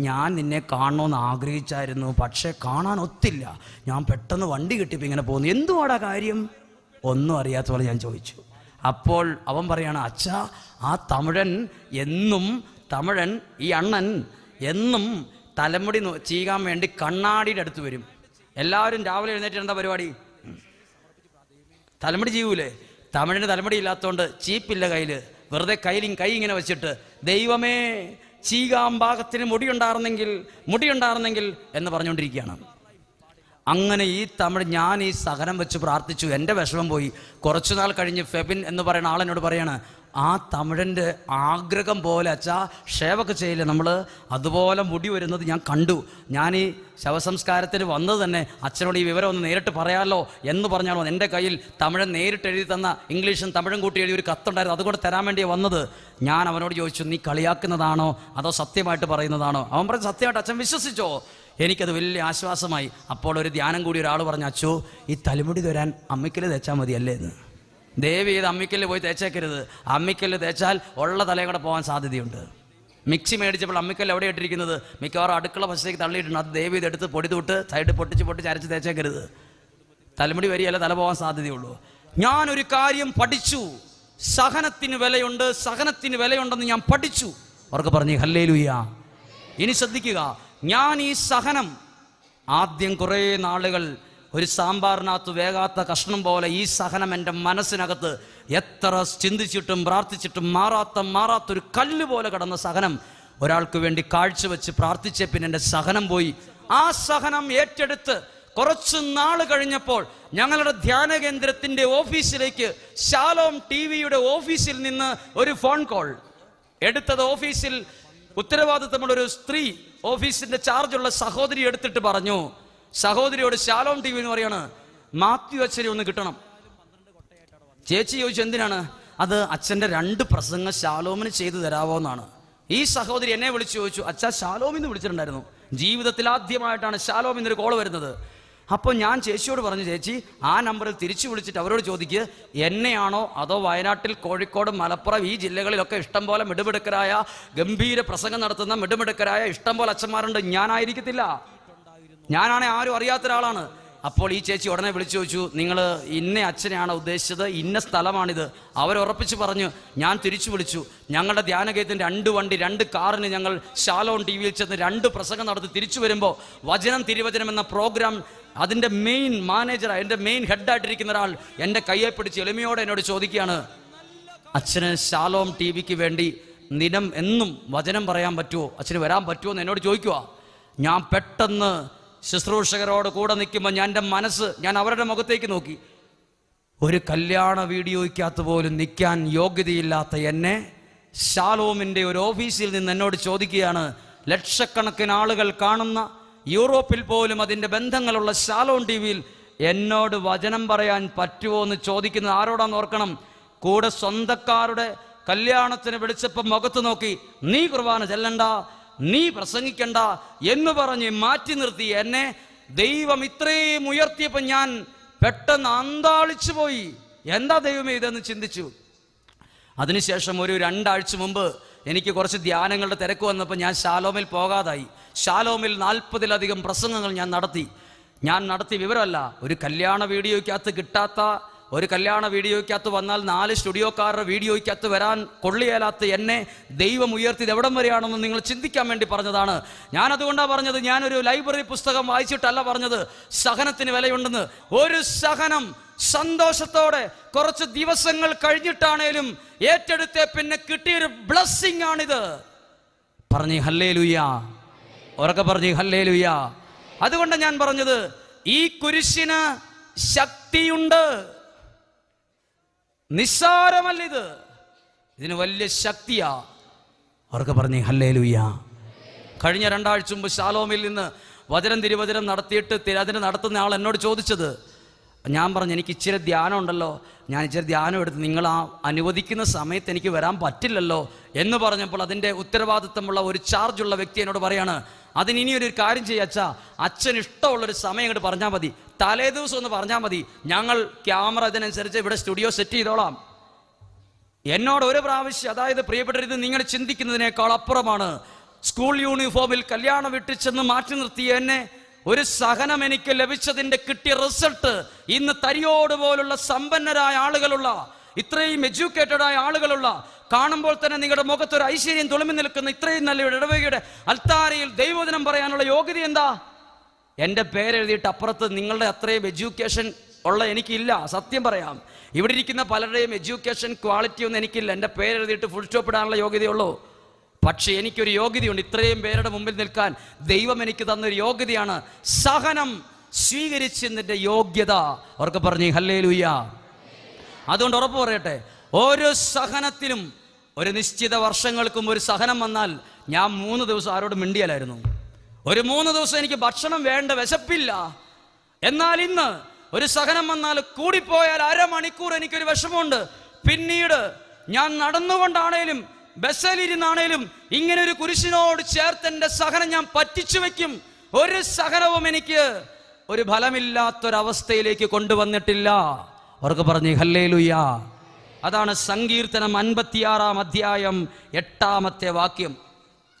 ഞാൻ നിന്നെ കാണണമെന്ന് ആഗ്രഹിച്ചായിരുന്നു, പക്ഷേ കാണാൻ ഒത്തില്ല. ഞാൻ പെട്ടെന്ന് വണ്ടി കിട്ടിയപ്പോൾ ഇങ്ങനെ പോകുന്നു. എന്തുവാടാ കാര്യം? ഒന്നും അറിയാത്ത പോലെ ഞാൻ ചോദിച്ചു. അപ്പോൾ അവൻ പറയാണ്, അച്ഛാ, ആ തമിഴൻ ഈ അണ്ണൻ എന്നും തലമുടി ചെയ്യാൻ വേണ്ടി കണ്ണാടിയുടെ അടുത്ത് വരും. എല്ലാവരും രാവിലെ എഴുന്നേറ്റ് എന്താ പരിപാടി? തലമുടി ചെയ്യൂലേ? തമിഴിന് തലമുടി ഇല്ലാത്തതുകൊണ്ട് ചീപ്പില്ല കയ്യിൽ, വെറുതെ കൈ ഇങ്ങനെ വെച്ചിട്ട്, ദൈവമേ, ചീകാം ഭാഗത്തിന് മുടിയുണ്ടായിരുന്നെങ്കിൽ എന്ന് പറഞ്ഞുകൊണ്ടിരിക്കുകയാണ്. അങ്ങനെ ഈ ഞാൻ ഈ സഹനം വെച്ച് പ്രാർത്ഥിച്ചു. എൻ്റെ വിഷമം പോയി. കുറച്ചു നാൾ കഴിഞ്ഞ് ഫെബിൻ എന്ന് പറയുന്ന ആളെന്നോട് പറയാണ്, ആ തമിഴൻ്റെ ആഗ്രഹം പോലെ അച്ഛാ ഷേവൊക്കെ ചെയ്യില്ല നമ്മൾ, അതുപോലെ മുടി വരുന്നത് ഞാൻ കണ്ടു. ഞാൻ ഈ ശവസംസ്കാരത്തിന് വന്നത് തന്നെ അച്ഛനോട് ഈ വിവരം ഒന്ന് നേരിട്ട് പറയാമല്ലോ എന്ന് പറഞ്ഞാണോ. എൻ്റെ കയ്യിൽ തമിഴൻ നേരിട്ട് എഴുതി തന്ന ഇംഗ്ലീഷും തമിഴും കൂട്ടി എഴുതി ഒരു കത്തുണ്ടായിരുന്നു, അതുകൊണ്ട് തരാൻ വേണ്ടിയാണ് വന്നത്. ഞാൻ അവനോട് ചോദിച്ചു, നീ കളിയാക്കുന്നതാണോ അതോ സത്യമായിട്ട് പറയുന്നതാണോ? അവൻ പറഞ്ഞു, സത്യമായിട്ട്. അച്ഛൻ വിശ്വസിച്ചോ? എനിക്കത് വലിയ ആശ്വാസമായി. അപ്പോൾ ഒരു ധ്യാനം കൂടി ഒരാൾ പറഞ്ഞു, അച്ഛോ, ഈ തലമുടി തരാൻ അമ്മിക്കല് തേച്ചാൽ മതിയല്ലേ എന്ന്. ദയവ് ചെയ്ത് അമ്മിക്കല്ല് പോയി തേച്ചേക്കരുത്. അമ്മിക്കല്ല് തേച്ചാൽ ഉള്ള തലയും കൂടെ പോകാൻ സാധ്യതയുണ്ട്. മിക്സി മേടിച്ചപ്പോൾ അമ്മിക്കല്ല് എവിടെ ഇട്ടിരിക്കുന്നത്? മിക്കവാറും അടുക്കള വശത്തേക്ക് തള്ളിയിട്ടുണ്ട്. അത് ദയവ് ചെയ്ത് എടുത്ത് പൊടി തൊട്ട് സൈഡ് പൊട്ടിച്ച് അരച്ച് തേച്ചേക്കരുത്. തലമുടി വരികയല്ല, തല പോകാൻ സാധ്യതയുള്ളൂ. ഞാനൊരു കാര്യം പഠിച്ചു, സഹനത്തിന് വിലയുണ്ടെന്ന് ഞാൻ പഠിച്ചു. അവർക്ക് പറഞ്ഞു ഹല്ലേലൂയ. ഇനി ശ്രദ്ധിക്കുക, ഞാൻ ഈ സഹനം ആദ്യം കുറേ നാളുകൾ ഒരു സാമ്പാറിനകത്ത് വേകാത്ത കഷ്ണം പോലെ ഈ സഹനം എൻ്റെ മനസ്സിനകത്ത് എത്ര ചിന്തിച്ചിട്ടും പ്രാർത്ഥിച്ചിട്ടും മാറാത്തൊരു കല്ല് പോലെ കിടന്ന സഹനം ഒരാൾക്ക് വേണ്ടി കാഴ്ചവെച്ച് പ്രാർത്ഥിച്ച പിന്നെ എൻ്റെ സഹനം പോയി. ആ സഹനം ഏറ്റെടുത്ത് കുറച്ച് നാൾ കഴിഞ്ഞപ്പോൾ ഞങ്ങളുടെ ധ്യാന കേന്ദ്രത്തിൻ്റെ ഓഫീസിലേക്ക് ശാലോം ടിവിയുടെ ഓഫീസിൽ നിന്ന് ഒരു ഫോൺ കോൾ എടുത്തത്. ഓഫീസിൽ ഉത്തരവാദിത്തമുള്ള ഒരു സ്ത്രീ, ഓഫീസിന്റെ ചാർജുള്ള സഹോദരി എടുത്തിട്ട് പറഞ്ഞു, സഹോദരിയോട് ശാലോം ടി വി എന്ന് പറയാണ്, മാത്യു അച്ഛനെ ഒന്ന് കിട്ടണം. ചേച്ചി ചോദിച്ചു, എന്തിനാണ്? അത് അച്ഛൻ്റെ 2 പ്രസംഗം ശാലോമിന് ചെയ്തു തരാവോ എന്നാണ്. ഈ സഹോദരി എന്നെ വിളിച്ചു ചോദിച്ചു, അച്ഛാ ശാലോമിന്ന് വിളിച്ചിട്ടുണ്ടായിരുന്നു. ജീവിതത്തിൽ ആദ്യമായിട്ടാണ് ശാലോമിന്നൊരു കോൾ വരുന്നത്. അപ്പോൾ ഞാൻ ചേച്ചിയോട് പറഞ്ഞു, ചേച്ചി ആ നമ്പറിൽ തിരിച്ചു വിളിച്ചിട്ട് അവരോട് ചോദിക്കുക, എന്നെയാണോ അതോ വയനാട്ടിൽ, കോഴിക്കോട്, മലപ്പുറം ഈ ജില്ലകളിലൊക്കെ ഇഷ്ടം പോലെ മിടുമിടുക്കരായ ഗംഭീര പ്രസംഗം നടത്തുന്ന മിടുമിടുക്കരായ ഇഷ്ടം പോലെ അച്ഛന്മാരുണ്ട്, ഞാനായിരിക്കത്തില്ല, ഞാനാണെങ്കിൽ ആരും അറിയാത്ത ഒരാളാണ്. അപ്പോൾ ഈ ചേച്ചി ഉടനെ വിളിച്ചു ചോദിച്ചു, നിങ്ങൾ ഇന്ന അച്ഛനെയാണോ ഉദ്ദേശിച്ചത്? ഇന്ന സ്ഥലമാണിത്. അവരുറപ്പിച്ച് പറഞ്ഞു. ഞാൻ തിരിച്ചു വിളിച്ചു. ഞങ്ങളുടെ ധ്യാനകേന്ദ്രത്തിൻ്റെ 2 വണ്ടി 2 കാറിന് ഞങ്ങൾ ശാലോം ടി വിയിൽ ചെന്ന് 2 പ്രസംഗം നടത്തി തിരിച്ചു വരുമ്പോൾ തിരുവചനം എന്ന പ്രോഗ്രാം അതിൻ്റെ മെയിൻ മാനേജർ, എൻ്റെ മെയിൻ ഹെഡായിട്ടിരിക്കുന്ന ഒരാൾ എൻ്റെ കയ്യെ പിടിച്ച് എളിമയോടെ എന്നോട് ചോദിക്കുകയാണ്, അച്ഛന് ശാലോം ടി വിക്ക് വേണ്ടി എന്നും വചനം പറയാൻ പറ്റുമോ, അച്ഛന് വരാൻ പറ്റുമോ എന്ന് എന്നോട് ചോദിക്കുക. ഞാൻ പെട്ടെന്ന് ശുശ്രൂഷകരോട് കൂടെ നിൽക്കുമ്പോൾ ഞാൻ അവരുടെ മുഖത്തേക്ക് നോക്കി. ഒരു കല്യാണ വീഡിയോയ്ക്കകത്ത് പോലും നിൽക്കാൻ യോഗ്യതയില്ലാത്ത എന്നെ ഷാലോമിൻ്റെ ഒരു ഓഫീസിൽ നിന്ന് എന്നോട് ചോദിക്കുകയാണ്, ലക്ഷക്കണക്കിന് ആളുകൾ കാണുന്ന, യൂറോപ്പിൽ പോലും അതിൻ്റെ ബന്ധങ്ങളുള്ള ഷാലോം ടി വിയിൽ എന്നോട് വചനം പറയാൻ പറ്റുമോ എന്ന് ചോദിക്കുന്നത് ആരോടാന്ന് ഓർക്കണം. കൂടെ സ്വന്തക്കാരുടെ കല്യാണത്തിന് വിളിച്ചപ്പോൾ മുഖത്ത് നോക്കി, നീ കുർബാന ചെല്ലണ്ട, നീ പ്രസംഗിക്കണ്ട എന്ന് പറഞ്ഞ് മാറ്റി നിർത്തി എന്നെ ദൈവം ഇത്രയും ഉയർത്തിയപ്പോൾ ഞാൻ പെട്ടെന്ന് അന്താളിച്ചു പോയി. എന്താ ദൈവമേ ഇതെന്ന് ചിന്തിച്ചു. അതിനുശേഷം ഒരു 2 ആഴ്ച മുമ്പ് എനിക്ക് കുറച്ച് ധ്യാനങ്ങളുടെ തിരക്ക് വന്നപ്പോൾ ഞാൻ ഷാലോമിൽ പോകാതായി. ഷാലോമിൽ 40-ലധികം പ്രസംഗങ്ങൾ ഞാൻ നടത്തി വിവരമല്ല, ഒരു കല്യാണ വീഡിയോയ്ക്കകത്ത് കിട്ടാത്ത, ഒരു കല്യാണ വീഡിയോയ്ക്കകത്ത് വന്നാൽ 4 സ്റ്റുഡിയോക്കാരുടെ വീഡിയോയ്ക്കകത്ത് വരാൻ കൊള്ളിയേലാത്ത എന്നെ ദൈവം ഉയർത്തിയത് എവിടം വരെയാണെന്ന് നിങ്ങൾ ചിന്തിക്കാൻ വേണ്ടി പറഞ്ഞതാണ്. ഞാനതുകൊണ്ടാണ് പറഞ്ഞത്, ഞാനൊരു ലൈബ്രറി പുസ്തകം വായിച്ചിട്ടല്ല പറഞ്ഞത് സഹനത്തിന് വിലയുണ്ടെന്ന്. ഒരു സഹനം സന്തോഷത്തോടെ കുറച്ച് ദിവസങ്ങൾ കഴിഞ്ഞിട്ടാണേലും ഏറ്റെടുത്ത പിന്നെ കിട്ടിയൊരു ബ്ലെസ്സിങ് ആണിത്. പറഞ്ഞേ ഹല്ലേലൂയ, ഉറക്കെ പറഞ്ഞേ ഹല്ലേലൂയ. അതുകൊണ്ട് ഞാൻ പറഞ്ഞത്, ഈ കുരിശിന് ശക്തിയുണ്ട്, നിസ്സാരമല്ല ഇത്, ഇതിന് വലിയ ശക്തിയാ. അവർക്ക് പറഞ്ഞേ ഹല്ലേലൂയ. കഴിഞ്ഞ 2 ആഴ്ച മുമ്പ് ഷാലോമിൽ നിന്ന് തിരുവചനം നടത്തിയിട്ട് അതിന് നടത്തുന്ന ആൾ എന്നോട് ചോദിച്ചത്, ഞാൻ പറഞ്ഞു എനിക്ക് ഇച്ചിരി ധ്യാനം ഉണ്ടല്ലോ, ഞാൻ ഇച്ചിരി ധ്യാനം എടുത്ത് നിങ്ങൾ ആ അനുവദിക്കുന്ന സമയത്ത് എനിക്ക് വരാൻ പറ്റില്ലല്ലോ എന്ന് പറഞ്ഞപ്പോൾ അതിൻ്റെ ഉത്തരവാദിത്തമുള്ള ഒരു ചാർജുള്ള വ്യക്തി എന്നോട് പറയാണ്, അതിനിയൊരു കാര്യം ചെയ്യാച്ചാ, അച്ഛൻ ഇഷ്ടമുള്ളൊരു സമയം ഇങ്ങോട്ട് പറഞ്ഞാൽ മതി, തലേ ദിവസം ഒന്ന് പറഞ്ഞാൽ മതി, ഞങ്ങൾ ക്യാമറ ഇതിനനുസരിച്ച് ഇവിടെ സ്റ്റുഡിയോ സെറ്റ് ചെയ്തോളാം. എന്നോട് ഒരു പ്രാവശ്യം, അതായത് പ്രിയപ്പെട്ടത്, നിങ്ങൾ ചിന്തിക്കുന്നതിനേക്കാൾ അപ്പുറമാണ്. സ്കൂൾ യൂണിഫോമിൽ കല്യാണം വിട്ടിച്ചെന്ന് മാറ്റി നിർത്തിയ എന്നെ ഒരു സഹനം എനിക്ക് ലഭിച്ചതിൻ്റെ കിട്ടിയ റിസൾട്ട് ഇന്ന് തരിയോട് പോലുള്ള സമ്പന്നരായ ആളുകളുള്ള, ഇത്രയും എഡ്യൂക്കേറ്റഡ് ആയ ആളുകളുള്ള, കാണുമ്പോൾ തന്നെ നിങ്ങളുടെ മുഖത്തൊരു ഐശ്വര്യം തുളുമ്പി നിൽക്കുന്ന ഇത്രയും നല്ല ഇടവകയുടെ അൽത്താരയിൽ ദൈവവചനം പറയാനുള്ള യോഗ്യത എന്താ? എൻ്റെ പേരെഴുതിയിട്ട് അപ്പുറത്ത് നിങ്ങളുടെ അത്രയും എഡ്യൂക്കേഷൻ ഉള്ള എനിക്കില്ല. സത്യം പറയാം, ഇവിടെ ഇരിക്കുന്ന പലരുടെയും എഡ്യൂക്കേഷൻ ക്വാളിറ്റി ഒന്നും എനിക്കില്ല. എൻ്റെ പേരെഴുതിയിട്ട് ഫുൾ സ്റ്റോപ്പ് ഇടാനുള്ള യോഗ്യതയുള്ളൂ. പക്ഷേ എനിക്കൊരു യോഗ്യതയുണ്ട്, ഇത്രയും പേരുടെ മുമ്പിൽ നിൽക്കാൻ ദൈവം എനിക്ക് തന്നൊരു യോഗ്യതയാണ് സഹനം സ്വീകരിച്ചതിൻ്റെ യോഗ്യത. അവർക്ക് പറഞ്ഞു ഹല്ലേലൂയ. അതുകൊണ്ട് ഉറപ്പ് പറയട്ടെ, ഓരോ സഹനത്തിലും ഒരു നിശ്ചിത വർഷങ്ങൾക്കും ഒരു സഹനം വന്നാൽ ഞാൻ 3 ദിവസം ആരോട് മിണ്ടിയലായിരുന്നു. ഒരു 3 ദിവസം എനിക്ക് ഭക്ഷണം വേണ്ട, വിശപ്പില്ല. എന്നാൽ ഇന്ന് ഒരു സഹനം വന്നാൽ കൂടിപ്പോയാൽ അരമണിക്കൂർ എനിക്കൊരു വിഷമമുണ്ട്. പിന്നീട് ഞാൻ നടന്നുകൊണ്ടാണേലും ബസ്സിലിരുന്നാണേലും ഇങ്ങനെ ഒരു കുരിശിനോട് ചേർത്ത് എൻ്റെ സഹനം ഞാൻ പറ്റിച്ചു വെക്കും. ഒരു സഹനവും എനിക്ക് ഒരു ഫലമില്ലാത്തൊരവസ്ഥയിലേക്ക് കൊണ്ടുവന്നിട്ടില്ല. അവർക്ക് പറഞ്ഞു ഹല്ലേലൂയ. അതാണ് സങ്കീർത്തനം 56-ാം അധ്യായം 8-ാമത്തെ വാക്യം.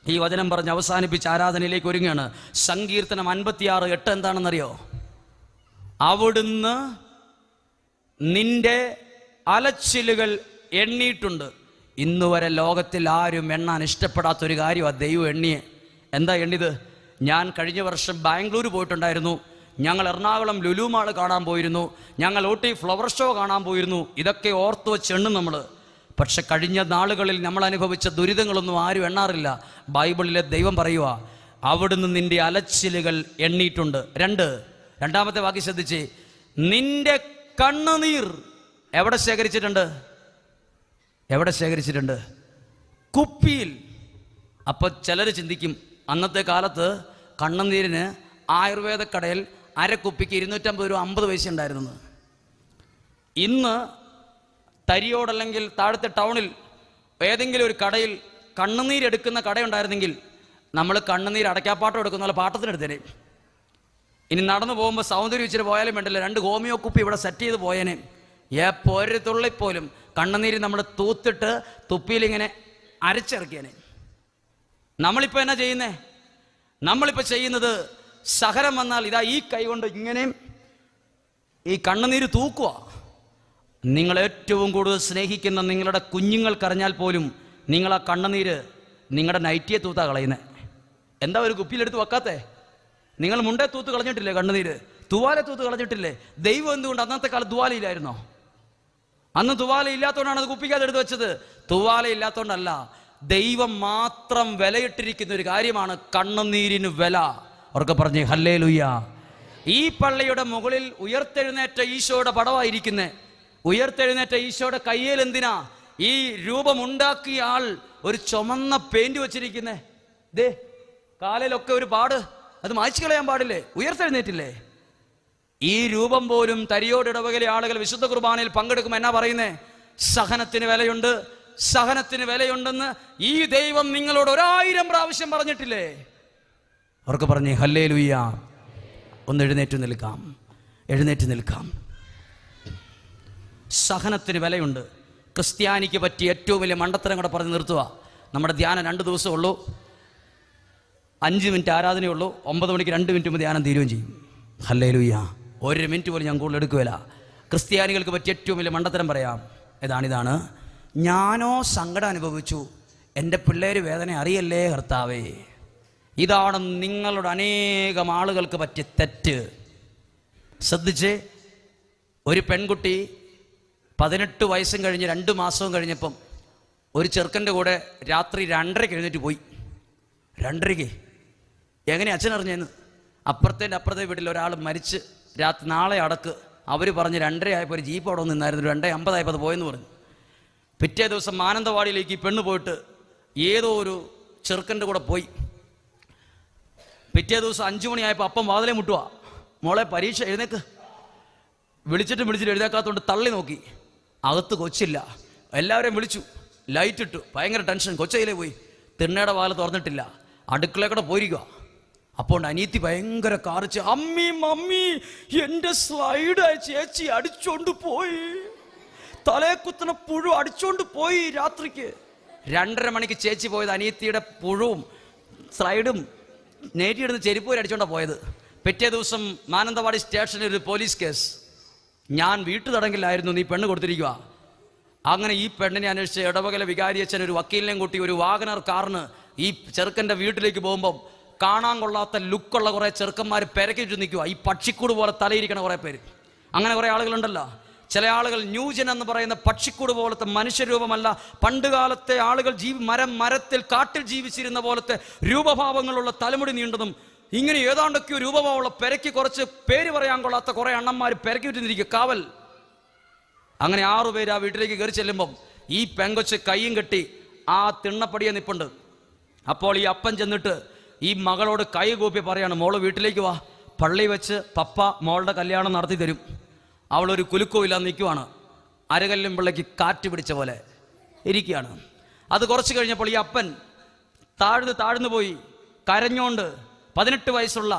ഈ വചനം പറഞ്ഞ് അവസാനിപ്പിച്ച് ആരാധനയിലേക്ക് ഒരുങ്ങുകയാണ്. സങ്കീർത്തനം 56:8 എന്താണെന്നറിയോ? അവിടുന്ന് നിന്റെ അലച്ചിലുകൾ എണ്ണിയിട്ടുണ്ട്. ഇന്നുവരെ ലോകത്തിൽ ആരും എണ്ണാൻ ഇഷ്ടപ്പെടാത്തൊരു കാര്യമാണ് ദൈവം എണ്ണിയെ. എന്താ എണ്ണിയത്? ഞാൻ കഴിഞ്ഞ വർഷം ബാംഗ്ലൂർ പോയിട്ടുണ്ടായിരുന്നു, ഞങ്ങൾ എറണാകുളം ലുലു മാൾ കാണാൻ പോയിരുന്നു, ഞങ്ങൾ ഊട്ടി ഫ്ലവർ ഷോ കാണാൻ പോയിരുന്നു. ഇതൊക്കെ ഓർത്ത് വെച്ച് എണ്ണും നമ്മൾ. പക്ഷെ കഴിഞ്ഞ നാളുകളിൽ നമ്മൾ അനുഭവിച്ച ദുരിതങ്ങളൊന്നും ആരും എണ്ണാറില്ല. ബൈബിളിലെ ദൈവം പറയുക, അവിടുന്ന് നിന്റെ അലച്ചിലുകൾ എണ്ണിയിട്ടുണ്ട്. രണ്ടാമത്തെ വാക്യം ശ്രദ്ധിച്ച്, നിന്റെ കണ്ണുനീർ എവിടെ ശേഖരിച്ചിട്ടുണ്ട്? എവിടെ ശേഖരിച്ചിട്ടുണ്ട്? കുപ്പിയിൽ. അപ്പോൾ ചിലർ ചിന്തിക്കും, അന്നത്തെ കാലത്ത് കണ്ണുനീരിന് ആയുർവേദ കടയിൽ അരക്കുപ്പിക്ക് 250 രൂപ 50 പൈസ ഉണ്ടായിരുന്നു. ഇന്ന് തരിയോടല്ലെങ്കിൽ താഴത്തെ ടൗണിൽ ഏതെങ്കിലും ഒരു കടയിൽ കണ്ണുനീരെടുക്കുന്ന കടയുണ്ടായിരുന്നെങ്കിൽ നമ്മൾ കണ്ണുനീർ അടയ്ക്കാപ്പാട്ടം എടുക്കുന്ന പോലെ പാട്ടത്തിനെടുത്തേനെ. ഇനി നടന്നു പോകുമ്പോൾ സൗന്ദര്യം ഇച്ചിരി പോയാലും വേണ്ടല്ലോ, 2 ഹോമിയോ കുപ്പി ഇവിടെ സെറ്റ് ചെയ്ത് പോയേനെ. ഒരു തുള്ളിപ്പോലും കണ്ണുനീര് നമ്മൾ തൂത്തിട്ട് തുപ്പിയിലിങ്ങനെ അരച്ചിറക്കിയേനെ. നമ്മളിപ്പോൾ എന്നാ ചെയ്യുന്നേ? നമ്മളിപ്പോൾ ചെയ്യുന്നത്, സഹനം വന്നാൽ ഇതാ ഈ കൈ കൊണ്ട് ഇങ്ങനെ ഈ കണ്ണുനീര് തൂക്കുക. നിങ്ങൾ ഏറ്റവും കൂടുതൽ സ്നേഹിക്കുന്ന നിങ്ങളുടെ കുഞ്ഞുങ്ങൾക്കറിഞ്ഞാൽ പോലും നിങ്ങൾ ആ കണ്ണുനീര് നിങ്ങളുടെ നൈറ്റിയെ തൂത്താ കളയുന്നത്. എന്താ ഒരു കുപ്പിയിലെടുത്ത് വെക്കാത്തേ? നിങ്ങൾ മുണ്ടേ തൂത്ത് കളഞ്ഞിട്ടില്ലേ? കണ്ണുനീര് തുവാലെ തൂത്ത് കളഞ്ഞിട്ടില്ലേ? ദൈവം എന്തുകൊണ്ട് അന്നത്തെ കാലം തുവാലയില്ലായിരുന്നോ? അന്ന് തുവാല ഇല്ലാത്തതുകൊണ്ടാണ് അത് കുപ്പിക്കാതെ എടുത്ത് വെച്ചത്. തുവാല ഇല്ലാത്തതുകൊണ്ടല്ല, ദൈവം മാത്രം വിലയിട്ടിരിക്കുന്ന ഒരു കാര്യമാണ് കണ്ണുനീരിന് വില. അവർക്ക് പറഞ്ഞേ ഹല്ലേലൂയ. ഈ പള്ളിയുടെ മുകളിൽ ഉയർത്തെഴുന്നേറ്റ ഈശോയുടെ പടമായിരിക്കുന്നേ. ഉയർത്തെഴുന്നേറ്റ ഈശോയുടെ കയ്യിൽ എന്തിനാ? ഈ രൂപമുണ്ടാക്കിയ ആൾ ഒരു ചുമന്ന പെയിന്റ് വെച്ചിരിക്കുന്നേ, ദേ കാലിലൊക്കെ ഒരു പാട്, അത് മായ്ച്ചു കളയാൻ പാടില്ലേ? ഉയർത്തെഴുന്നേറ്റില്ലേ? ഈ രൂപം പോലും തരിയോട് ഇടവകയിലെ ആളുകൾ വിശുദ്ധ കുർബാനയിൽ പങ്കെടുക്കുമ്പോൾ എന്നാ പറയുന്നേ? സഹനത്തിന് വിലയുണ്ട്, സഹനത്തിന് വിലയുണ്ടെന്ന് ഈ ദൈവം നിങ്ങളോട് 1000 പ്രാവശ്യം പറഞ്ഞിട്ടില്ലേ? അവർക്ക് പറഞ്ഞേ ഹല്ലേലൂയ. ഒന്ന് എഴുന്നേറ്റ് നിൽക്കാം, എഴുന്നേറ്റ് നിൽക്കാം. സഹനത്തിന് വിലയുണ്ട്. ക്രിസ്ത്യാനിക്ക് പറ്റിയ ഏറ്റവും വലിയ മണ്ടത്തരം കൂടെ പറഞ്ഞ് നിർത്തുക. നമ്മുടെ ധ്യാനം 2 ദിവസമേ ഉള്ളൂ, 5 മിനിറ്റ് ആരാധനയുള്ളൂ, 9 മണിക്ക് 2 മിനിറ്റ് മുമ്പ് ധ്യാനം തീരുകയും ചെയ്യും. ഹല്ലേലൂയ. 1 മിനിറ്റ് പോലും ഞാൻ കൂടുതൽ എടുക്കുകയില്ല. ക്രിസ്ത്യാനികൾക്ക് പറ്റിയ ഏറ്റവും വലിയ മണ്ടത്തരം പറയാം. ഇതാണ് ഞാനോ സങ്കടം അനുഭവിച്ചു, എൻ്റെ പിള്ളേർ വേദന അറിയല്ലേ കർത്താവേ. ഇതാണ് നിങ്ങളുടെ അനേകം ആളുകൾക്ക് പറ്റിയ തെറ്റ്. ശ്രദ്ധിച്ച്, ഒരു പെൺകുട്ടി 18 വയസ്സും കഴിഞ്ഞ് 2 മാസവും കഴിഞ്ഞപ്പം ഒരു ചെറുക്കൻ്റെ കൂടെ രാത്രി 2:30 എഴുന്നേറ്റ് പോയി. 2:30 എങ്ങനെ അച്ഛൻ അറിഞ്ഞെന്ന്? അപ്പുറത്തെ വീട്ടിൽ ഒരാൾ മരിച്ച് നാളെ അടക്ക്. അവർ പറഞ്ഞ് 2:30 ആയപ്പോൾ ഒരു ജീപ്പ് അവിടെ നിന്നായിരുന്നു, 2:50 ആയപ്പോൾ അത് പോയെന്ന് പറഞ്ഞു. പിറ്റേ ദിവസം മാനന്തവാടിയിലേക്ക് ഈ പെണ്ണ് പോയിട്ട് ഏതോ ഒരു ചെറുക്കൻ്റെ കൂടെ പോയി. പിറ്റേ ദിവസം 5 മണിയായപ്പോൾ അപ്പം വാതിലെ മുട്ടുക, മോളെ പരീക്ഷ എഴുന്നേക്ക്. വിളിച്ചിട്ട് എഴുന്നേക്കാത്തതുകൊണ്ട് തള്ളി നോക്കി, അകത്ത് കൊച്ചില്ല. എല്ലാവരെയും വിളിച്ചു, ലൈറ്റ് ഇട്ടു, ഭയങ്കര ടെൻഷൻ. കൊച്ചയിലേ പോയി, തിണ്ണയുടെ വാല് തുറന്നിട്ടില്ല, അടുക്കളയൊക്കെ പോയിരിക്കുക. അപ്പോൾ അനിയത്തി ഭയങ്കര കാറിച്ച്, അമ്മി മമ്മി എൻ്റെ സ്ലൈഡ് ചേച്ചി അടിച്ചോണ്ട് പോയി, തലയെ കുത്തുന്ന പുഴു അടിച്ചോണ്ട് പോയി രാത്രിക്ക്. 2:30 മണിക്ക് ചേച്ചി പോയത് അനിയത്തിയുടെ പുഴുവും സ്ലൈഡും നേരിടുന്ന ചെരുപ്പ് വരെ അടിച്ചോണ്ടാണ് പോയത്. പിറ്റേ ദിവസം മാനന്തവാടി സ്റ്റേഷനിൽ ഒരു പോലീസ് കേസ്. ഞാൻ വീട്ടു തടങ്കിലായിരുന്നു, നീ പെണ്ണ് കൊടുത്തിരിക്കുക. അങ്ങനെ ഈ പെണ്ണിനെ അന്വേഷിച്ച് ഇടവകല വികാരിയച്ഛൻ ഒരു വക്കീലിനെയും കൂട്ടി ഒരു വാഗനർ കാറിന് ഈ ചെറുക്കൻ്റെ വീട്ടിലേക്ക് പോകുമ്പം കാണാൻ കൊള്ളാത്ത ലുക്കുള്ള കുറേ ചെറുക്കന്മാർ പെരക്കിട്ട് നിൽക്കുക. ഈ പക്ഷിക്കൂട് പോലെ തലയിരിക്കണ കുറേ പേര്. അങ്ങനെ കുറേ ആളുകളുണ്ടല്ലോ. ചില ആളുകൾ ന്യൂജൻ എന്ന് പറയുന്ന പക്ഷിക്കൂട് പോലത്തെ മനുഷ്യരൂപമല്ല, പണ്ടുകാലത്തെ ആളുകൾ മരത്തിൽ കാട്ടിൽ ജീവിച്ചിരുന്ന പോലത്തെ രൂപഭാവങ്ങളുള്ള തലമുടി നീണ്ടതും ഇങ്ങനെ ഏതാണ്ടൊക്കെ രൂപഭാവമുള്ള പെരക്കി കുറച്ച് പേര് പറയാൻ കൊള്ളാത്ത കുറേ അണ്ണന്മാർ പെരക്കി വിട്ടിരിക്കുക കാവൽ. അങ്ങനെ 6 പേര് ആ വീട്ടിലേക്ക് കയറി ചെല്ലുമ്പം ഈ പെങ്കൊച്ച് കയ്യും കെട്ടി ആ തിണ്ണപ്പടിയെ നിപ്പുണ്ട്. അപ്പോൾ ഈ അപ്പൻ ചെന്നിട്ട് ഈ മകളോട് കൈ കൂപ്പി പറയാണ്, മോള് വീട്ടിലേക്ക് വാ, പള്ളി വെച്ച് പപ്പ മോളുടെ കല്യാണം നടത്തി തരും. അവളൊരു കുലുക്കവും ഇല്ലാതെ നിൽക്കുവാണ്, അരകല്ലും പിള്ളയ്ക്ക് കാറ്റ് പിടിച്ച പോലെ ഇരിക്കുകയാണ്. അത് കുറച്ച് കഴിഞ്ഞപ്പോൾ ഈ അപ്പൻ താഴ്ന്നു പോയി കരഞ്ഞോണ്ട് 18 വയസ്സുള്ള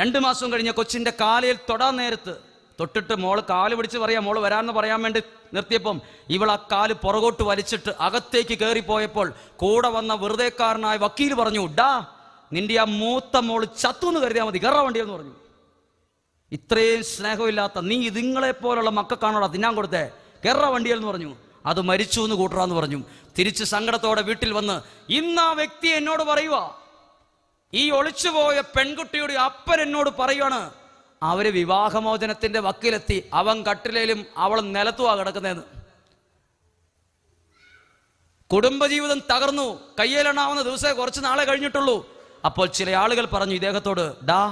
2 മാസം കഴിഞ്ഞ കൊച്ചിൻ്റെ കാലയിൽ തൊടാൻ നേരത്ത് തൊട്ടിട്ട് മോള് കാല് പിടിച്ച് പറയാം, മോള് വരാമെന്ന് പറയാൻ വേണ്ടി നിർത്തിയപ്പം ഇവൾ ആ കാല് പുറകോട്ട് വലിച്ചിട്ട് അകത്തേക്ക് കയറിപ്പോയപ്പോൾ കൂടെ വന്ന വെറുതെക്കാരനായ വക്കീൽ പറഞ്ഞു, ഡാ നിന്റെ ആ മൂത്ത മോള് ചത്തു എന്ന് കരുതിയാൽ മതി, കയറാൻ വേണ്ടിയെന്ന് പറഞ്ഞു. ഇത്രയും സ്നേഹമില്ലാത്ത നീ ഇതിങ്ങളെ പോലുള്ള മക്കൾക്കാണോടാ തിന്നാൻ കൊടുത്തേ, കയറാൻ വണ്ടിയെന്ന് പറഞ്ഞു. അത് മരിച്ചു എന്ന് കൂട്ടറാന്ന് പറഞ്ഞു. തിരിച്ച് സങ്കടത്തോടെ വീട്ടിൽ വന്ന് ഇന്ന് ആ വ്യക്തി എന്നോട് പറയുക, ഈ ഒളിച്ചുപോയ പെൺകുട്ടിയുടെ അപ്പൻ എന്നോട് പറയുകയാണ്, അവര് വിവാഹമോചനത്തിന്റെ വക്കിലെത്തി, അവൻ കട്ടിലേലും അവൾ നിലത്തുവാ കിടക്കുന്നതെന്ന്. കുടുംബജീവിതം തകർന്നു, കയ്യിലെണ്ണാവുന്ന ദിവസമേ കുറച്ച് നാളെ കഴിഞ്ഞിട്ടുള്ളൂ. അപ്പോൾ ചില ആളുകൾ പറഞ്ഞു ഇദ്ദേഹത്തോട്, ഡാ